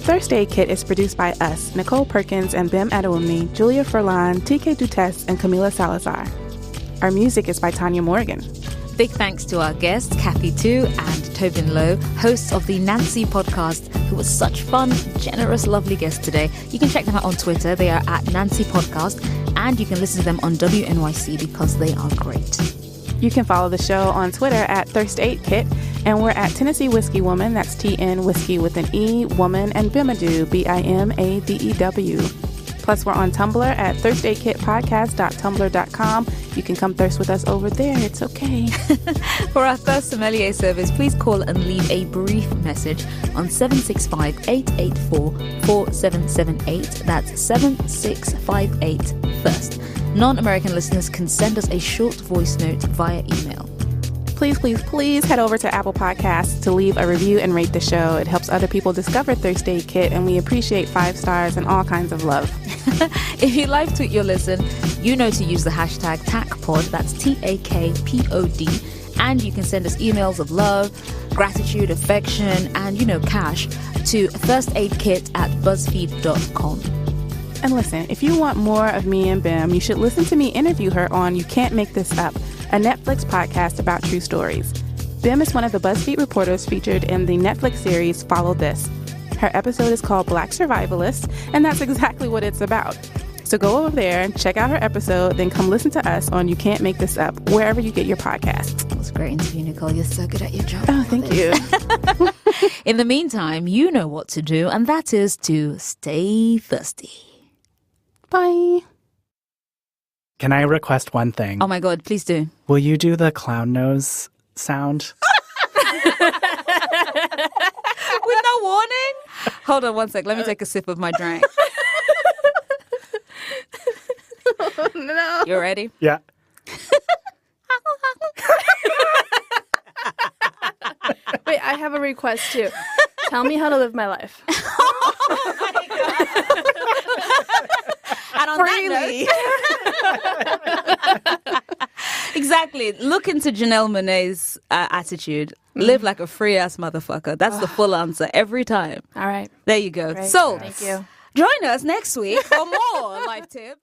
Speaker 1: Thirst Aid Kit is produced by us, Nicole Perkins and Bim Adewumi, Julia Furlan, TK Dutesse, and Camila Salazar. Our music is by Tanya Morgan.
Speaker 2: Big thanks to our guests, Kathy Tu and Tobin Lowe, hosts of the Nancy podcast, who was such fun, generous, lovely guests today. You can check them out on Twitter. They are at Nancy Podcast, and you can listen to them on WNYC because they are great.
Speaker 1: You can follow the show on Twitter at Thirst Aid Kit, and we're at Tennessee Whiskey Woman, that's TN Whiskey with an E, Woman, and Bimadew, BIMADEW. Plus, we're on Tumblr at thirstaidkitpodcast.tumblr.com. You can come thirst with us over there. It's okay.
Speaker 2: For our Thirst Sommelier service, please call and leave a brief message on 765-884-4778. That's 7658-THIRST. Non-American listeners can send us a short voice note via email.
Speaker 1: Please, please, please head over to Apple Podcasts to leave a review and rate the show. It helps other people discover Thirst Aid Kit, and we appreciate 5 stars and all kinds of love.
Speaker 2: If you live tweet your listen, you know to use the hashtag TACPOD, that's TAKPOD, And you can send us emails of love, gratitude, affection, and, cash to firstaidkit@buzzfeed.com.
Speaker 1: And listen, if you want more of me and Bim, you should listen to me interview her on You Can't Make This Up, a Netflix podcast about true stories. Bim is one of the BuzzFeed reporters featured in the Netflix series Follow This. Her episode is called Black Survivalist, and that's exactly what it's about. So go over there and check out her episode, then come listen to us on You Can't Make This Up, wherever you get your podcasts.
Speaker 2: It was a great interview, Nicole. You're so good at your job.
Speaker 1: Oh, thank you.
Speaker 2: In the meantime, you know what to do, and that is to stay thirsty.
Speaker 1: Bye.
Speaker 3: Can I request one thing?
Speaker 2: Oh my God, please do.
Speaker 3: Will you do the clown nose sound?
Speaker 2: With no warning? Hold on one sec. Let me take a sip of my drink.
Speaker 4: No.
Speaker 2: You ready?
Speaker 3: Yeah.
Speaker 4: Wait, I have a request too. Tell me how to live my life.
Speaker 2: And on that note, exactly. Look into Janelle Monáe's attitude. Live like a free ass motherfucker. That's the full answer every time.
Speaker 4: All right.
Speaker 2: There you go.
Speaker 4: Great.
Speaker 2: So,
Speaker 4: Thank you.
Speaker 2: join us next week for more life tips.